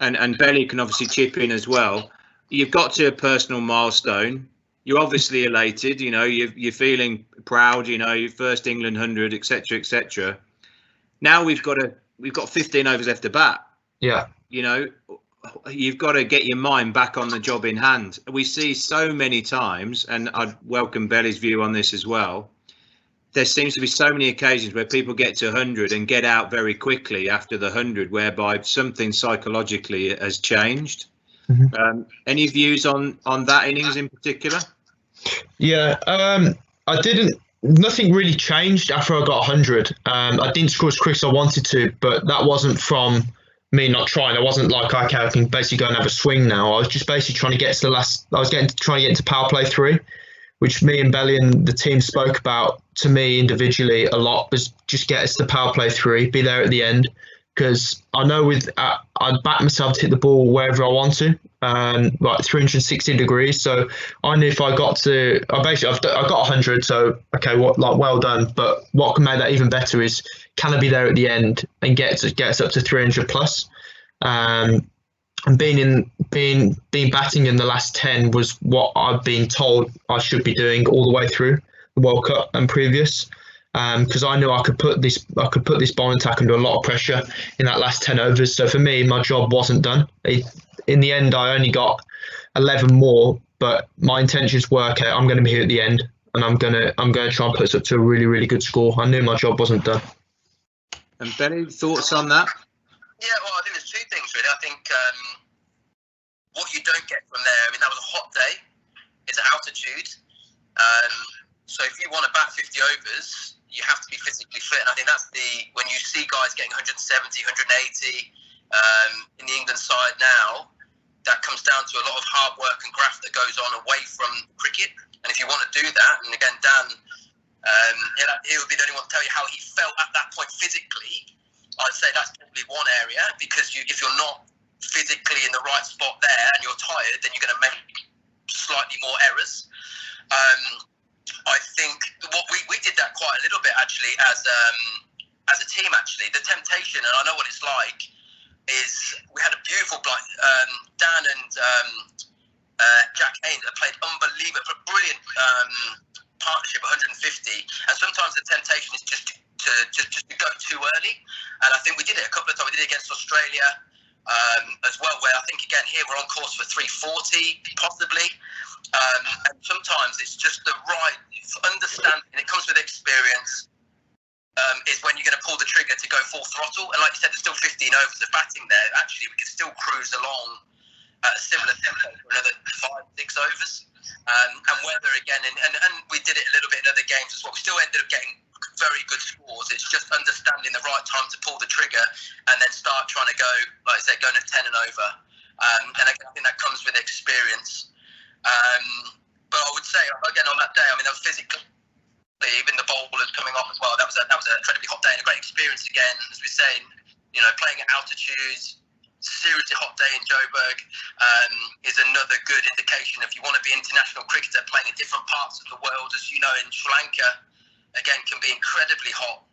Speaker 2: And Belly can obviously chip in as well. You've got to a personal milestone. You're obviously elated. You know, you're feeling proud. You know, your first England 100, etc., etc. Now we've got 15 overs left to bat.
Speaker 1: Yeah.
Speaker 2: You know, you've got to get your mind back on the job in hand. We see so many times, and I'd welcome Belly's view on this as well. There seems to be so many occasions where people get to 100 and get out very quickly after the 100, whereby something psychologically has changed. Mm-hmm. Any views on that innings in particular?
Speaker 1: Yeah, nothing really changed after I got 100. I didn't score as quick as I wanted to, but that wasn't from me not trying. I wasn't like, okay, I can basically go and have a swing now. I was just basically trying to get to the last. I was trying to get into power play 3, which me and Belly and the team spoke about to me individually a lot. Was just get us to power play 3, be there at the end, because I know I'd back myself to hit the ball wherever I want to, like 360 degrees. So I knew if I got to, I got 100. So okay, well done. But what can make that even better is, can I be there at the end and get us up to 300 plus? And being batting in the last 10 was what I've been told I should be doing all the way through the World Cup and previous. Because I knew I could put this bowling attack under a lot of pressure in that last 10 overs. So for me, my job wasn't done. In the end, I only got 11 more, but my intentions were, okay, I'm going to be here at the end, and I'm going to try and put us up to a really, really good score. I knew my job wasn't done.
Speaker 2: And Benny, thoughts on that?
Speaker 3: Yeah, well, I think there's 2 things really. I think what you don't get from there, I mean, that was a hot day. It's altitude. So if you want to bat 50 overs, you have to be physically fit. And I think that's when you see guys getting 170, 180 in the England side now, that comes down to a lot of hard work and graft that goes on away from cricket. And if you want to do that, and again, Dan, he would be the only one to tell you how he felt at that point physically. I'd say that's probably one area, because if you're not physically in the right spot there and you're tired, then you're going to make slightly more errors. I think we did that quite a little bit actually as a team. Actually, the temptation, and I know what it's like, is we had a beautiful Dan and Jack Haynes that played unbelievable, brilliant partnership, 150, and sometimes the temptation is just to go too early, and I think we did it a couple of times. We did it against Australia as well, where I think again here we're on course for 340 possibly, and sometimes it's just the right understanding, and it comes with experience, is when you're going to pull the trigger to go full throttle. And like you said, there's still 15 overs of batting there. Actually, we could still cruise along at a similar tempo for another 5-6 overs. And whether again, and we did it a little bit in other games as well, we still ended up getting very good scores. It's just understanding the right time to pull the trigger and then start trying to go, like I said, going at 10 and over. And again, I think that comes with experience. But I would say, again, on that day, I mean, physically, even the bowlers coming off as well, that was an incredibly hot day and a great experience again. As we're saying, playing at altitudes, seriously hot day in Joburg is another good indication. If you want to be international cricketer playing in different parts of the world, as you know, in Sri Lanka, again, can be incredibly hot.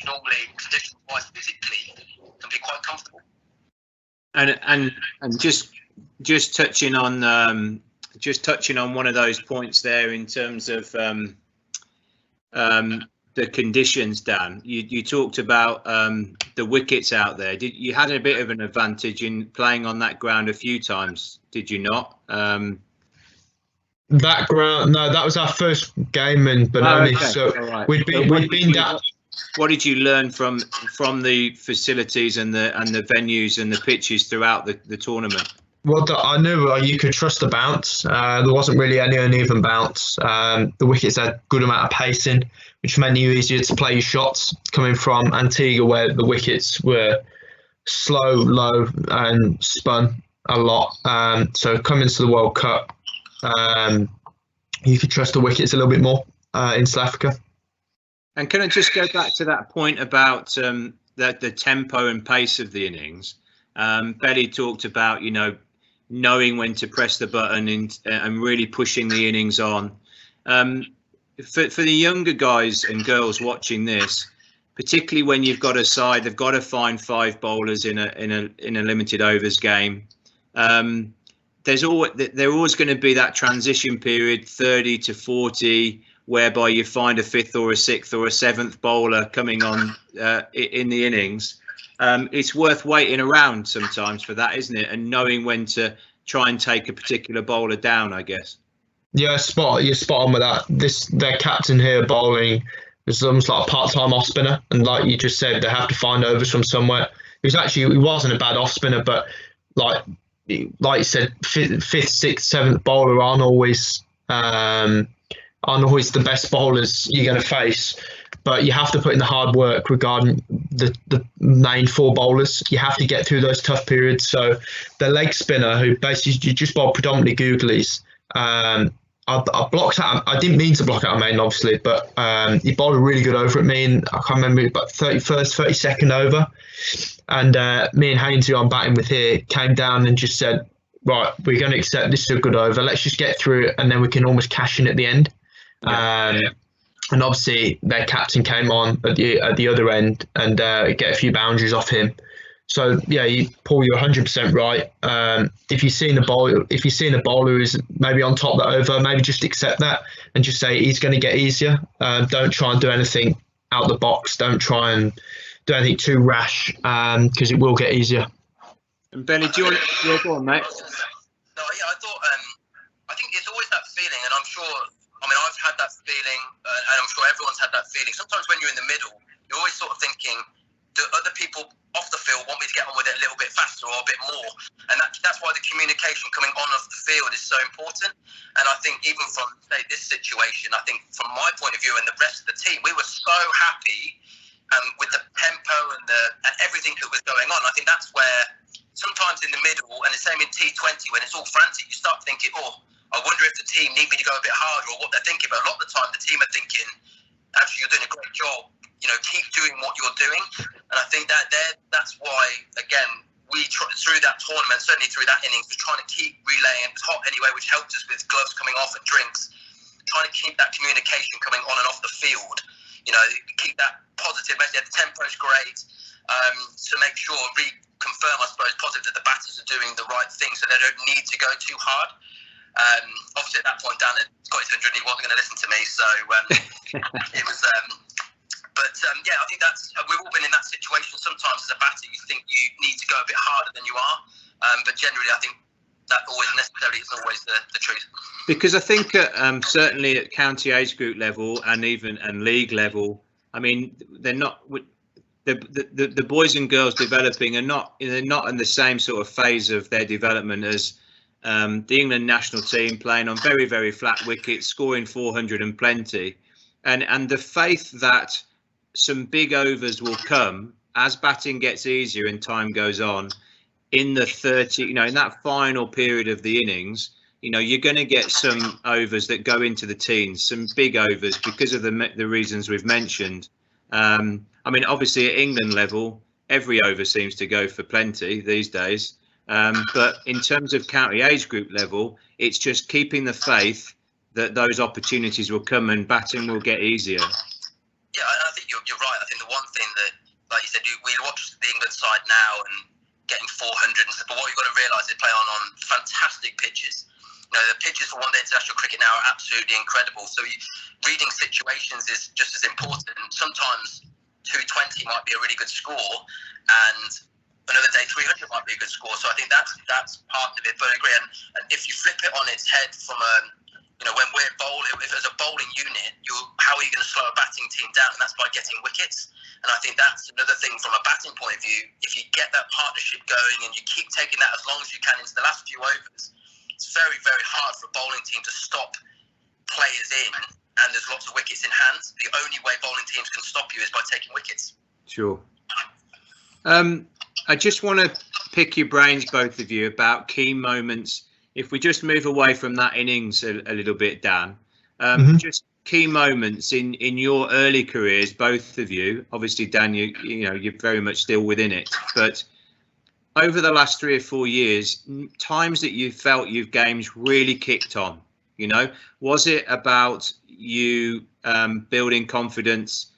Speaker 3: Normally, conditions-wise, physically, can be quite comfortable.
Speaker 2: And just touching on one of those points there in terms of the conditions, Dan. You talked about the wickets out there. You had a bit of an advantage in playing on that ground a few times, did you not?
Speaker 1: That ground, no, that was our first game in Benoni.
Speaker 2: Okay.
Speaker 1: So
Speaker 2: right.
Speaker 1: we'd been down.
Speaker 2: What did you learn from the facilities and the venues and the pitches throughout the tournament?
Speaker 1: Well, I knew you could trust the bounce. There wasn't really any uneven bounce. The wickets had good amount of pacing, which made it easier to play your shots coming from Antigua, where the wickets were slow, low, and spun a lot. So coming to the World Cup, you could trust the wickets a little bit more in South Africa.
Speaker 2: And can I just go back to that point about the tempo and pace of the innings? Belly talked about, knowing when to press the button and really pushing the innings on. For the younger guys and girls watching this, particularly when you've got a side, they've got to find 5 bowlers in a limited overs game. There's always going to be that transition period, 30 to 40, whereby you find a 5th or a 6th or a 7th bowler coming on in the innings. It's worth waiting around sometimes for that, isn't it? And knowing when to try and take a particular bowler down, I guess. Yeah,
Speaker 1: you're spot on with that. Their captain here bowling is almost like a part-time off spinner, and like you just said, they have to find overs from somewhere. He wasn't a bad off spinner, but like you said, 5th, 6th, 7th bowler aren't always the best bowlers you're going to face. But you have to put in the hard work regarding the main 4 bowlers. You have to get through those tough periods. So the leg spinner, who basically just bowled predominantly googlies, I blocked out. I didn't mean to block out a main, obviously, but he bowled a really good over at me, and I can't remember, but 32nd over. And me and Haynes, who I'm batting with here, came down and just said, right, we're going to accept this is a good over. Let's just get through it, and then we can almost cash in at the end. And obviously their captain came on at the other end and get a few boundaries off him. So yeah, Paul, you're 100% right. If you're seeing a bowler who's maybe on top of that over, maybe just accept that and just say he's going to get easier. Don't try and do anything out the box. Don't try and do anything too rash, because it will get easier.
Speaker 2: And Benny, do you want to go on, mate?
Speaker 3: No, yeah, I think it's always that feeling, and I'm sure. I mean, I've had that feeling, and I'm sure everyone's had that feeling. Sometimes when you're in the middle, you're always sort of thinking, the other people off the field want me to get on with it a little bit faster or a bit more. And that's why the communication coming on off the field is so important. And I think even from, say, this situation, I think from my point of view and the rest of the team, we were so happy with the tempo and everything that was going on. I think that's where sometimes in the middle, and the same in T20, when it's all frantic, you start thinking, oh, I wonder if the team need me to go a bit harder or what they're thinking. But a lot of the time, the team are thinking, actually, you're doing a great job. Keep doing what you're doing. And I think that's why, again, through that tournament, certainly through that innings, we're trying to keep relaying. It's hot anyway, which helped us with gloves coming off and drinks. Trying to keep that communication coming on and off the field. Keep that positive message. The tempo's great. To make sure, reconfirm, I suppose, positive that the batters are doing the right thing so they don't need to go too hard. Obviously, at that point, Dan had got his 100 and he wasn't going to listen to me. So it was... yeah, I think we've all been in that situation. Sometimes as a batter, you think you need to go a bit harder than you are. But generally, I think that always necessarily isn't always the truth.
Speaker 2: Because I think certainly at county age group level and league level, I mean, they're not the boys and girls developing they're not in the same sort of phase of their development as the England national team, playing on very, very flat wickets, scoring 400 and plenty, and the faith that some big overs will come as batting gets easier and time goes on. In the 30, in that final period of the innings, you're going to get some overs that go into the teens, some big overs because of the reasons we've mentioned. I mean, obviously at England level, every over seems to go for plenty these days. But in terms of county age group level, it's just keeping the faith that those opportunities will come and batting will get easier.
Speaker 3: Yeah, I think you're right. I think the one thing that, like you said, we watch the England side now and getting 400 and stuff, but what you've got to realise, they play on fantastic pitches. The pitches for one-day international cricket now are absolutely incredible. So reading situations is just as important. Sometimes 220 might be a really good score, and another day 300 might be a good score. So I think that's part of it. But I agree. And if you flip it on its head from when we're bowling, if there's a bowling unit, how are you going to slow a batting team down? And that's by getting wickets. And I think that's another thing from a batting point of view. If you get that partnership going and you keep taking that as long as you can into the last few overs, it's very, very hard for a bowling team to stop players in, and there's lots of wickets in hand. The only way bowling teams can stop you is by taking wickets. Sure.
Speaker 2: I just want to pick your brains, both of you, about key moments. If we just move away from that innings a little bit, Dan, just key moments in your early careers, both of you. Obviously, Dan, you're very much still within it, but over the last 3 or 4 years, times that you felt your games really kicked on. Was it about you building confidence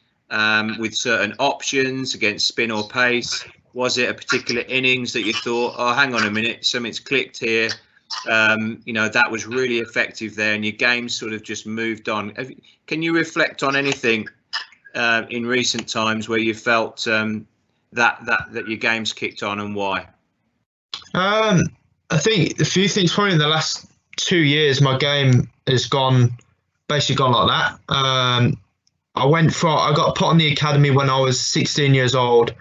Speaker 2: with certain options against spin or pace? Was it a particular innings that you thought, oh, hang on a minute, something's clicked here? That was really effective there, and your game sort of just moved on. Can you reflect on anything in recent times where you felt that your game's kicked on, and why?
Speaker 1: I think a few things. Probably in the last 2 years, my game has basically gone like that. I got put on the academy when I was 16 years old.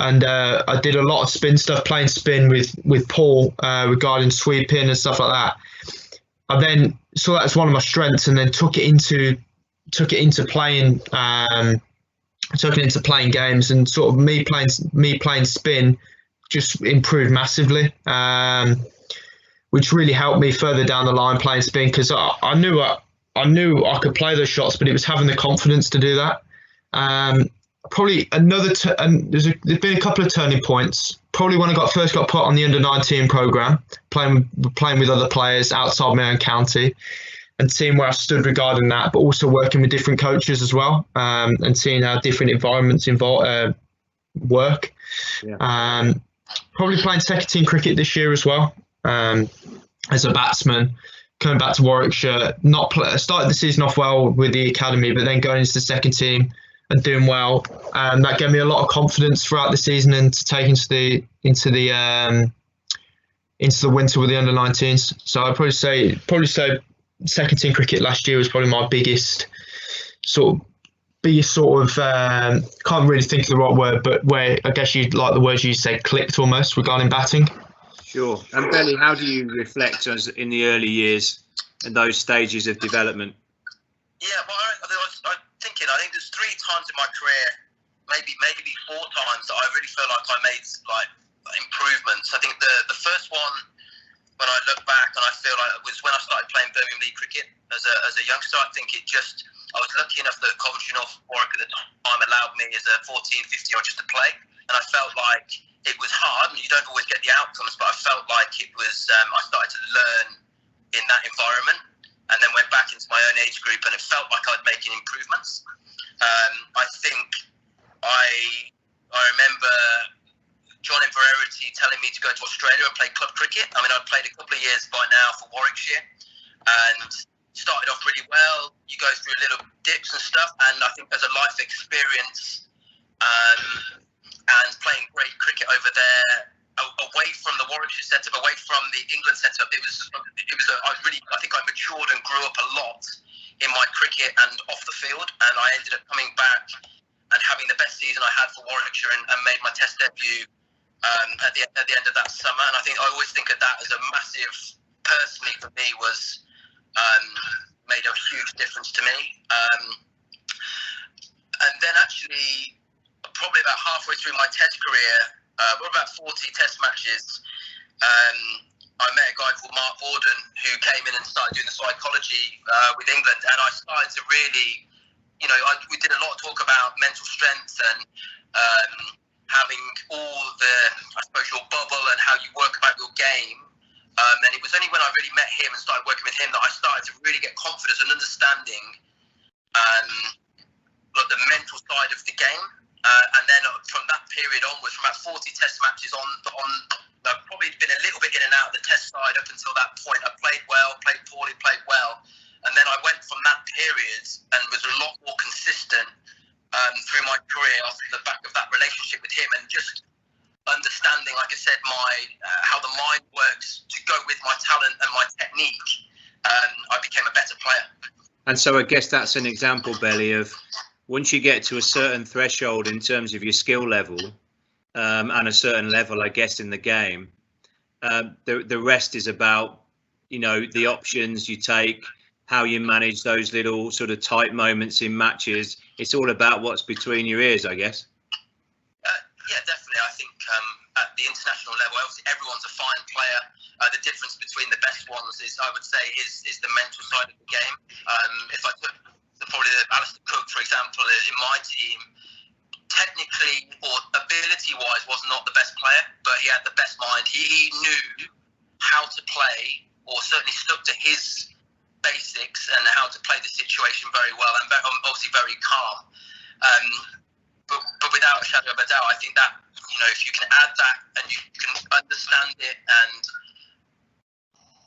Speaker 1: And I did a lot of spin stuff, playing spin with Paul regarding sweeping and stuff like that. I then saw that as one of my strengths, and then took it into playing games, and sort of me playing spin just improved massively, which really helped me further down the line playing spin, because I knew I could play those shots, but it was having the confidence to do that. Probably and there's been a couple of turning points. Probably when I first got put on the under-19 program, playing with other players outside my own county, and seeing where I stood regarding that, but also working with different coaches as well, and seeing how different environments work. Yeah. Probably playing second team cricket this year as well, as a batsman. Coming back to Warwickshire, started the season off well with the academy, but then going into the second team and doing well, and that gave me a lot of confidence throughout the season, and to take into the winter with the under-19s. So I'd probably say second team cricket last year was probably my biggest be your sort of can't really think of the right word, but where I guess you like the words you said clicked almost regarding batting?
Speaker 2: Sure. And Belly, how do you reflect as in the early years and those stages of development?
Speaker 3: Yeah, well, I think there's 3 times in my career, maybe 4 times, that I really feel like I made like improvements. I think the first one, when I look back, and I feel like it was when I started playing Birmingham League cricket as a youngster. I think I was lucky enough that Coventry North Warwick at the time allowed me as a 14, 15-year-old just to play, and I felt like it was hard, and you don't always get the outcomes, but I felt like it was. I started to learn in that environment, and then went back into my own age group, and it felt like I was making improvements. I think I remember John Inverarity telling me to go to Australia and play club cricket. I mean, I'd played a couple of years by now for Warwickshire, and started off really well. You go through little dips and stuff, and I think as a life experience, and playing great cricket over there, away from the Warwickshire setup, away from the England setup, I think I matured and grew up a lot in my cricket and off the field, and I ended up coming back and having the best season I had for Warwickshire, and made my Test debut at the end of that summer. And I always think of that as a massive, personally for me, was made a huge difference to me. And then actually, probably about halfway through my Test career, about 40 Test matches, I met a guy called Mark Borden who came in and started doing the psychology with England, and I started to really, we did a lot of talk about mental strength and having all the, I suppose, your bubble and how you work about your game. And it was only when I really met him and started working with him that I started to really get confidence and understanding the mental side of the game. And then from that period onwards, from about 40 Test matches on, I've probably been a little bit in and out of the Test side up until that point. I played well, played poorly, played well. And then I went from that period and was a lot more consistent through my career off the back of that relationship with him, and just understanding, like I said, how the mind works to go with my talent and my technique. I became a better player.
Speaker 2: And so I guess that's an example, Belly, of once you get to a certain threshold in terms of your skill level, and a certain level, I guess, in the game, the rest is about, the options you take, how you manage those little sort of tight moments in matches. It's all about what's between your ears, I guess.
Speaker 3: Yeah, definitely. I think at the international level, obviously everyone's a fine player. The difference between the best ones is, I would say, is the mental side of the game. If I took probably Alistair Cook, for example, in my team, technically or ability-wise was not the best player, but he had the best mind. He knew how to play, or certainly stuck to his basics and how to play the situation very well, and obviously very calm. But without a shadow of a doubt, I think that, if you can add that and you can understand it and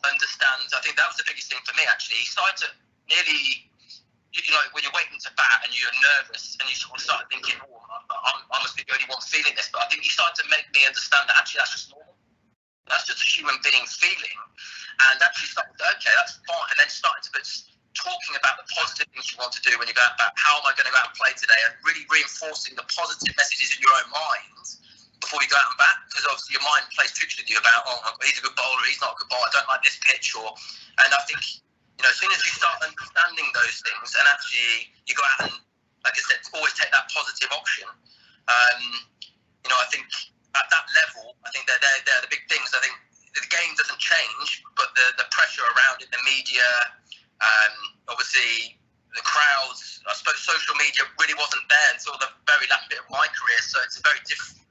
Speaker 3: understand, I think that was the biggest thing for me, actually. He started to nearly, when you're waiting to bat and you're nervous and you sort of start thinking, I must be the only one feeling this, but I think he started to make me understand that actually that's just normal. That's just a human being feeling, and actually started to, okay, that's fine, and then started to talking about the positive things you want to do when you go out back. How am I going to go out and play today? And really reinforcing the positive messages in your own mind before you go out and bat, because obviously your mind plays tricks with you about, he's a good bowler, he's not a good bowler, I don't like this pitch, and I think, as soon as you start understanding those things, and actually you go out and, like I said, always take that positive option. I think at that level, I think they're the big things. I think the game doesn't change, but the pressure around it, the media, obviously the crowds, I suppose social media really wasn't there until the very last bit of my career, so it's a very different,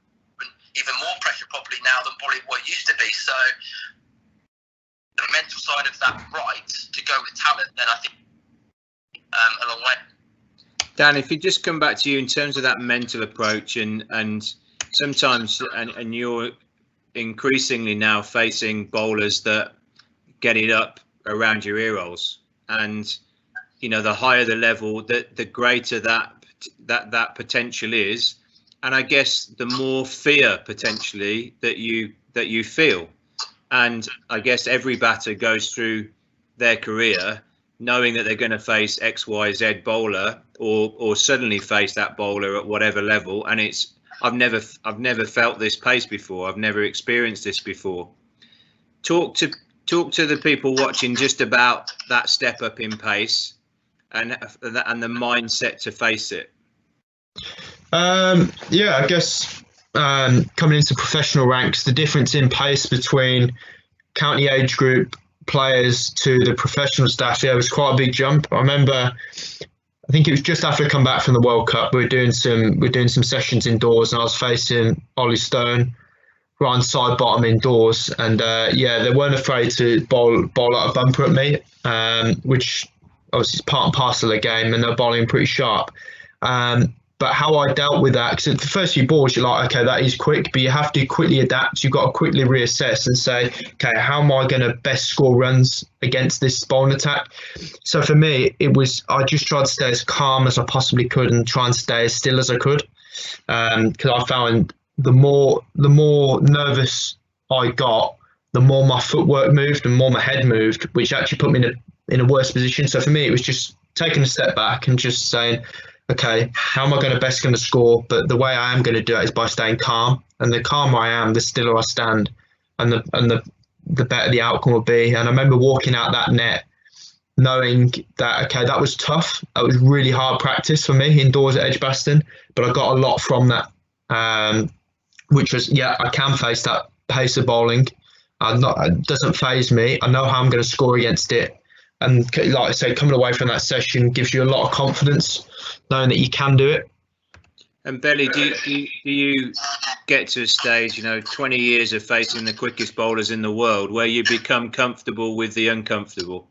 Speaker 3: even more pressure probably now than probably what it used to be. So the mental side of that right to go with talent, then I think a long way.
Speaker 2: Dan, if you just come back to you in terms of that mental approach, and sometimes, and you're increasingly now facing bowlers that get it up around your ear holes, and the higher the level, the greater that potential is, and I guess the more fear potentially that you feel. And I guess every batter goes through their career knowing that they're going to face XYZ bowler or suddenly face that bowler at whatever level. And I've never felt this pace before. I've never experienced this before. Talk to the people watching just about that step up in pace and the mindset to face it.
Speaker 1: Yeah, I guess coming into professional ranks, the difference in pace between county age group players to the professional staff, yeah, it was quite a big jump. I remember, I think it was just after I come back from the World Cup, we were doing some sessions indoors, and I was facing Ollie Stone, right side bottom indoors, and yeah, they weren't afraid to bowl out a bumper at me, which obviously is part and parcel of the game, and they're bowling pretty sharp. But how I dealt with that, because the first few balls, you're like, okay, that is quick, but you have to quickly adapt. You've got to quickly reassess and say, okay, how am I going to best score runs against this bowling attack? So for me, I just tried to stay as calm as I possibly could and try and stay as still as I could. Because I found the more nervous I got, the more my footwork moved and more my head moved, which actually put me in a worse position. So for me, it was just taking a step back and just saying, okay, how am I going to score? But the way I am going to do it is by staying calm. And the calmer I am, the stiller I stand, and the better the outcome will be. And I remember walking out that net knowing that, okay, that was tough. That was really hard practice for me indoors at Edgbaston, but I got a lot from that, which was, yeah, I can face that pace of bowling. It doesn't faze me. I know how I'm going to score against it. And like I say, coming away from that session gives you a lot of confidence, knowing that you can do it.
Speaker 2: And Belly, do you get to a stage, 20 years of facing the quickest bowlers in the world, where you become comfortable with the uncomfortable?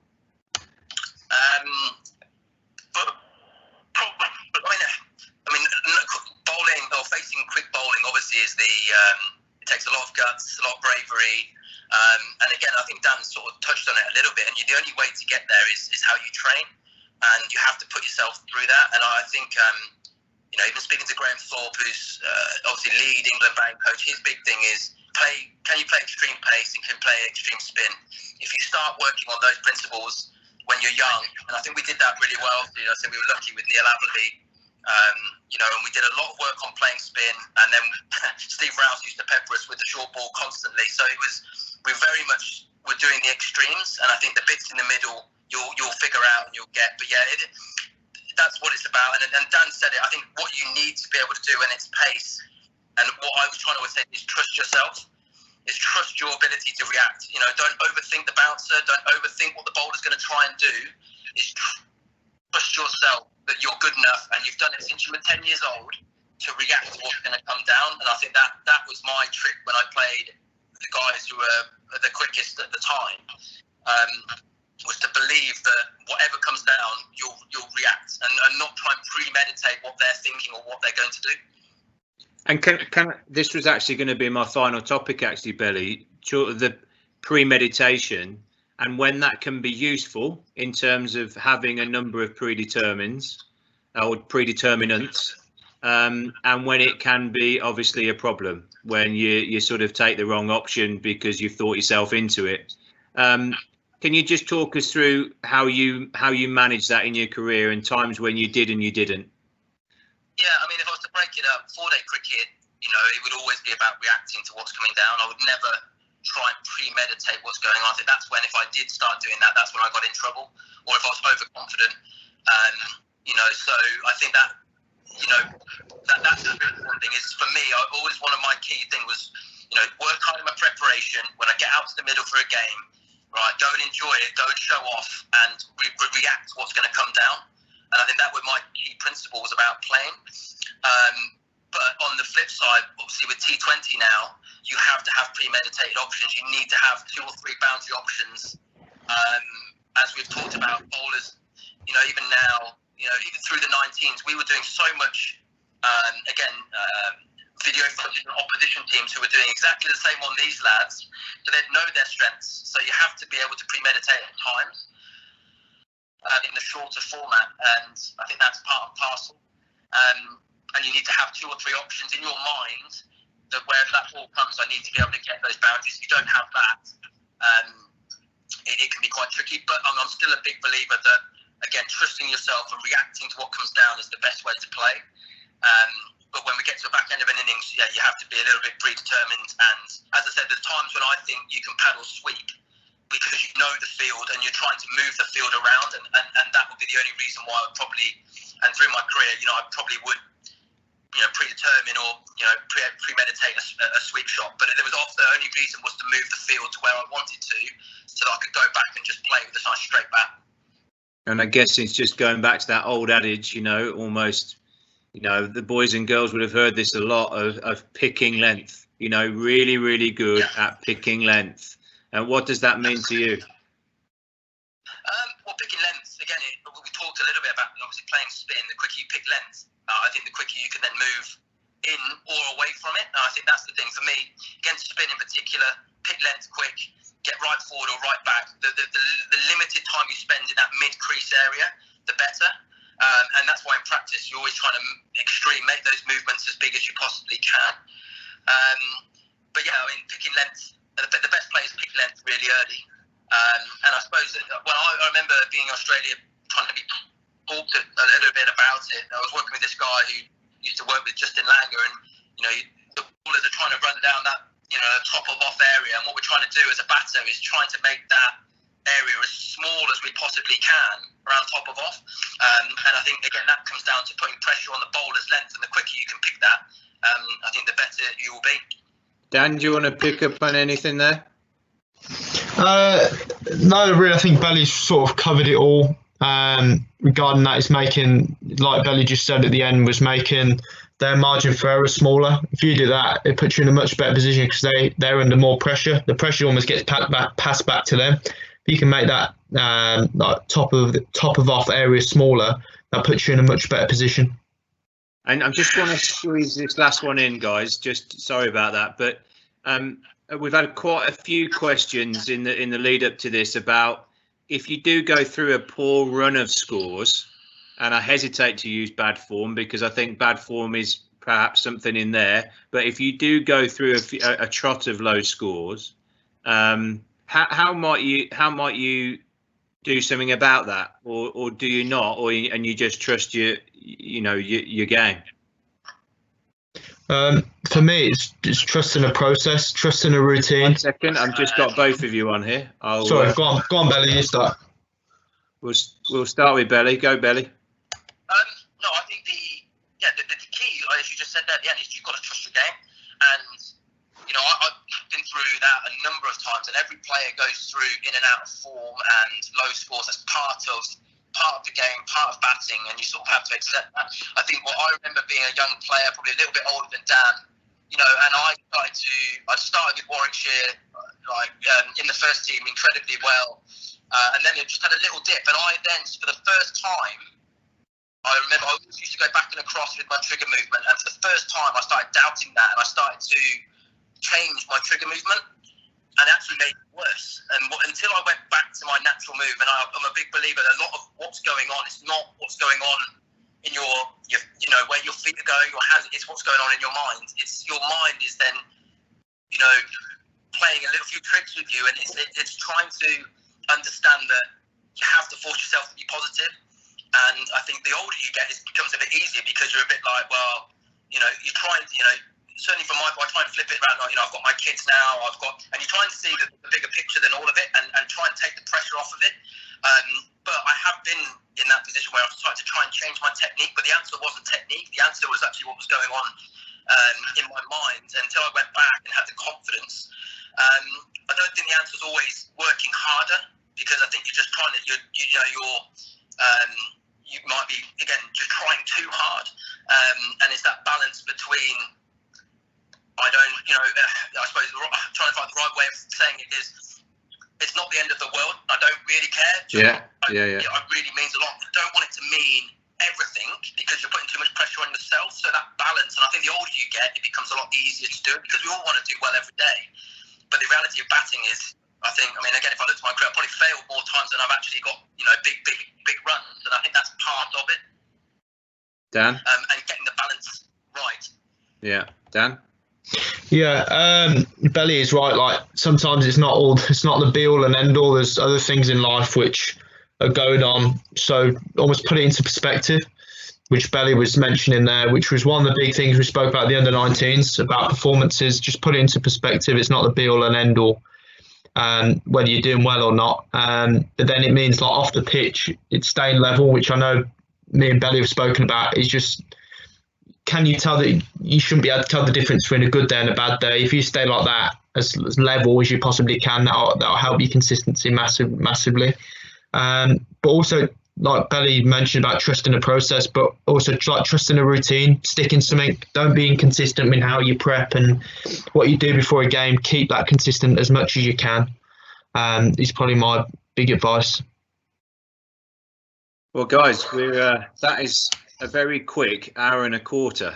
Speaker 3: Bowling or facing quick bowling obviously is it takes a lot of guts, a lot of bravery. And again, I think Dan sort of touched on it a little bit, and the only way to get there is how you train, and you have to put yourself through that. And I think, even speaking to Graham Thorpe, who's obviously lead England batting coach, his big thing is can you play extreme pace and can play extreme spin? If you start working on those principles when you're young, and I think we did that really well. I think we were lucky with Neil Appleby. And we did a lot of work on playing spin, and then Steve Rouse used to pepper us with the short ball constantly. So we very much were doing the extremes, and I think the bits in the middle you'll figure out and you'll get. But yeah, that's what it's about. And Dan said it. I think what you need to be able to do when it's pace, and what I was trying to say is trust yourself. Is trust your ability to react. Don't overthink the bouncer. Don't overthink what the bowler's going to try and do. Is trust yourself that you're good enough, and you've done it since you were 10 years old to react to what's going to come down. And I think that was my trick when I played the guys who were the quickest at the time, was to believe that whatever comes down, you'll react and not try and premeditate what they're thinking or what they're going to do.
Speaker 2: And this was actually going to be my final topic, actually, Belly, the premeditation. And when that can be useful in terms of having a number of predeterminants, and when it can be obviously a problem when you sort of take the wrong option because you thought yourself into it. Can you just talk us through how you manage that in your career and times when you did and you didn't?
Speaker 3: Yeah, I mean, if I was to break it up, 4-day cricket, it would always be about reacting to what's coming down. I would never try and premeditate what's going on. I think that's when, if I did start doing that, that's when I got in trouble, or if I was overconfident. So I think that, that's the important thing. Is for me, one of my key thing was, work hard in my preparation. When I get out to the middle for a game, right, go and enjoy it, go and show off, and react to what's going to come down. And I think that were my key principles about playing. But on the flip side, obviously with T20 now, you have to have premeditated options. You need to have 2 or 3 boundary options. As we've talked about, bowlers, even now, even through the 19s, we were doing so much, video footage of opposition teams who were doing exactly the same on these lads. So they'd know their strengths. So you have to be able to premeditate at times in the shorter format. And I think that's part and parcel. And you need to have 2 or 3 options in your mind that wherever that ball comes, I need to be able to get those boundaries. If you don't have that, it can be quite tricky. But I'm still a big believer that, again, trusting yourself and reacting to what comes down is the best way to play. But when we get to the back end of an innings, yeah, you have to be a little bit predetermined. And as I said, there's times when I think you can paddle sweep because you know the field and you're trying to move the field around, and that would be the only reason why I would probably, and through my career, I probably would, predetermine or, premeditate a sweep shot. But there was often the only reason was to move the field to where I wanted to, so that I could go back and just play with a nice straight bat.
Speaker 2: And I guess it's just going back to that old adage, almost, the boys and girls would have heard this a lot of picking length, really, really good at picking length. And what does that mean to you?
Speaker 3: Well, picking length, again, we talked a little bit about obviously playing spin. The quicker you pick length, I think the quicker you can then move in or away from it. And I think that's the thing for me. Against spin in particular, pick length quick, get right forward or right back. The limited time you spend in that mid-crease area, the better. And that's why in practice you're always trying to make those movements as big as you possibly can. But yeah, picking length, the best players pick length really early. And I suppose that, I remember being in Australia trying to be talked a little bit about it. I was working with this guy who used to work with Justin Langer, and the ballers are trying to run down that top of off area, and what we're trying to do as a batter is trying to make that area as small as we possibly can around top of off. And I think again that comes down to putting pressure on the bowler's length, and the quicker you can pick that, I think the better you will be. Dan, do you want to pick up on anything there?
Speaker 1: No, really. I think Belly's sort of covered it all. Regarding that, it's making, like Belly just said at the end, was making their margin for error smaller. If you do that, it puts you in a much better position because they're under more pressure. The pressure almost gets passed back to them. If you can make that like top of off area smaller, that puts you in a much better position.
Speaker 2: And I'm just going to squeeze this last one in, guys. Just sorry about that, but we've had quite a few questions in the lead up to this about if you do go through a poor run of scores, and I hesitate to use bad form because I think bad form is perhaps something in there. But if you do go through a trot of low scores, how might you do something about that, or do you not, and you just trust your game?
Speaker 1: For me, it's trusting a process, trusting a routine.
Speaker 2: 1 second, I've just got both of you on here.
Speaker 1: Sorry, go on, Belly, you start.
Speaker 2: We'll start with Belly. Go, Belly.
Speaker 3: No, I think the key, as you just said there at the end, is you've got to trust your game. And I've been through that a number of times, and every player goes through in and out of form and low scores. That's part of the game, part of batting, and you sort of have to accept that. I think what I remember being a young player, probably a little bit older than Dan, and I started with Warwickshire, in the first team incredibly well, and then it just had a little dip, and I then, for the first time, I remember I always used to go back and across with my trigger movement, and for the first time I started doubting that, and I started to change my trigger movement, and it actually made it worse. And until I went back to my natural move, and I'm a big believer that a lot of what's going on is not what's going on in your where your feet are going, your hands, it's what's going on in your mind. It's your mind is then, playing a little few tricks with you, and it's trying to understand that you have to force yourself to be positive. And I think the older you get, it becomes a bit easier because you're a bit like, well, you're trying, certainly from I try and flip it around. I've got my kids now. And you try and see the bigger picture than all of it, and try and take the pressure off of it. But I have been in that position where I've started to try and change my technique. But the answer wasn't technique. The answer was actually what was going on in my mind until I went back and had the confidence. I don't think the answer is always working harder, because I think you're just trying to you might be, again, just trying too hard. And it's that balance between, I suppose, trying to find the right way of saying it is, it's not the end of the world. I don't really care. It really means a lot. I don't want it to mean everything, because you're putting too much pressure on yourself. So that balance, and I think the older you get, it becomes a lot easier to do it, because we all want to do well every day. But the reality of batting is, again, if I look at my career, I've probably failed more times than I've actually got, big runs, and I think that's part of it.
Speaker 2: Dan?
Speaker 3: And getting the balance right.
Speaker 2: Yeah, Dan?
Speaker 1: Yeah, Belly is right. Like sometimes it's not the be all and end all. There's other things in life which are going on. So almost put it into perspective, which Belly was mentioning there, which was one of the big things we spoke about at the under-19s about performances. Just put it into perspective. It's not the be all and end all, whether you're doing well or not. But then it means like off the pitch, it's staying level, which I know me and Belly have spoken about. Is just, can you tell that you shouldn't be able to tell the difference between a good day and a bad day? If you stay like that as level as you possibly can, that'll help your consistency massively. But also, like Belly mentioned about trusting the process, but also like trusting a routine, sticking something. Don't be inconsistent in how you prep and what you do before a game. Keep that consistent as much as you can. Is probably my big advice.
Speaker 2: Well, guys, that is a very quick hour and a quarter.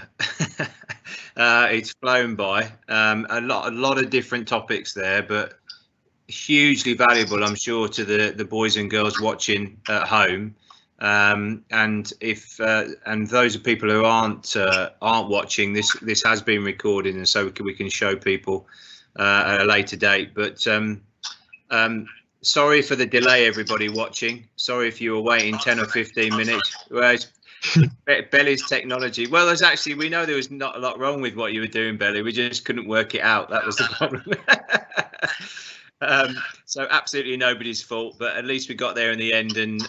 Speaker 2: It's flown by. A lot of different topics there, but hugely valuable, I'm sure, to the boys and girls watching at home. And if and those are people who aren't watching, this has been recorded, and so we can show people at a later date. But sorry for the delay, everybody watching. Sorry if you were waiting 10 or 15 minutes. Well, Belly's technology. Well, we know there was not a lot wrong with what you were doing, Belly. We just couldn't work it out. That was the problem. So absolutely nobody's fault, but at least we got there in the end, and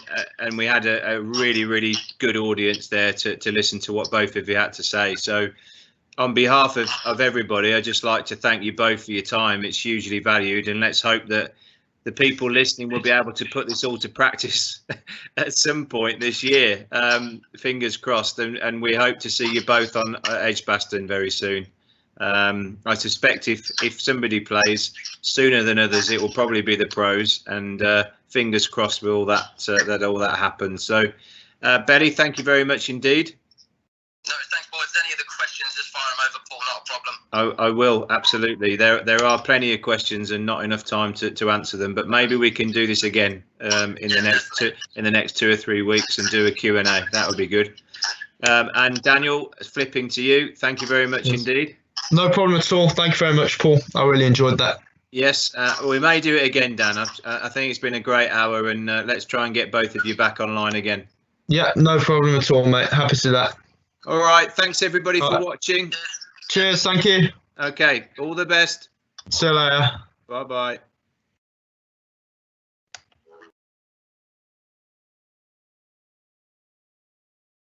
Speaker 2: we had a really, really good audience there to listen to what both of you had to say. So on behalf of everybody, I'd just like to thank you both for your time. It's hugely valued, and let's hope that the people listening will be able to put this all to practice at some point this year. Fingers crossed, and we hope to see you both on Edgbaston very soon. I suspect if somebody plays sooner than others, it will probably be the pros, and fingers crossed with all that all that happens. So, Belly, thank you very much indeed.
Speaker 3: No, thanks, boys. Any other questions, just fire them over, Paul. Not a problem.
Speaker 2: I will, absolutely. There are plenty of questions and not enough time to answer them, but maybe we can do this again in the next 2 or 3 weeks and do a Q&A. That would be good. And Daniel, flipping to you. Thank you very much indeed.
Speaker 1: No problem at all. Thank you very much, Paul. I really enjoyed that.
Speaker 2: Yes, we may do it again, Dan. I think it's been a great hour, and let's try and get both of you back online again. Yeah, no problem at all, mate. Happy to do that. All right. Thanks, everybody, for watching. Cheers. Thank you. Okay. All the best. See you later. Bye-bye.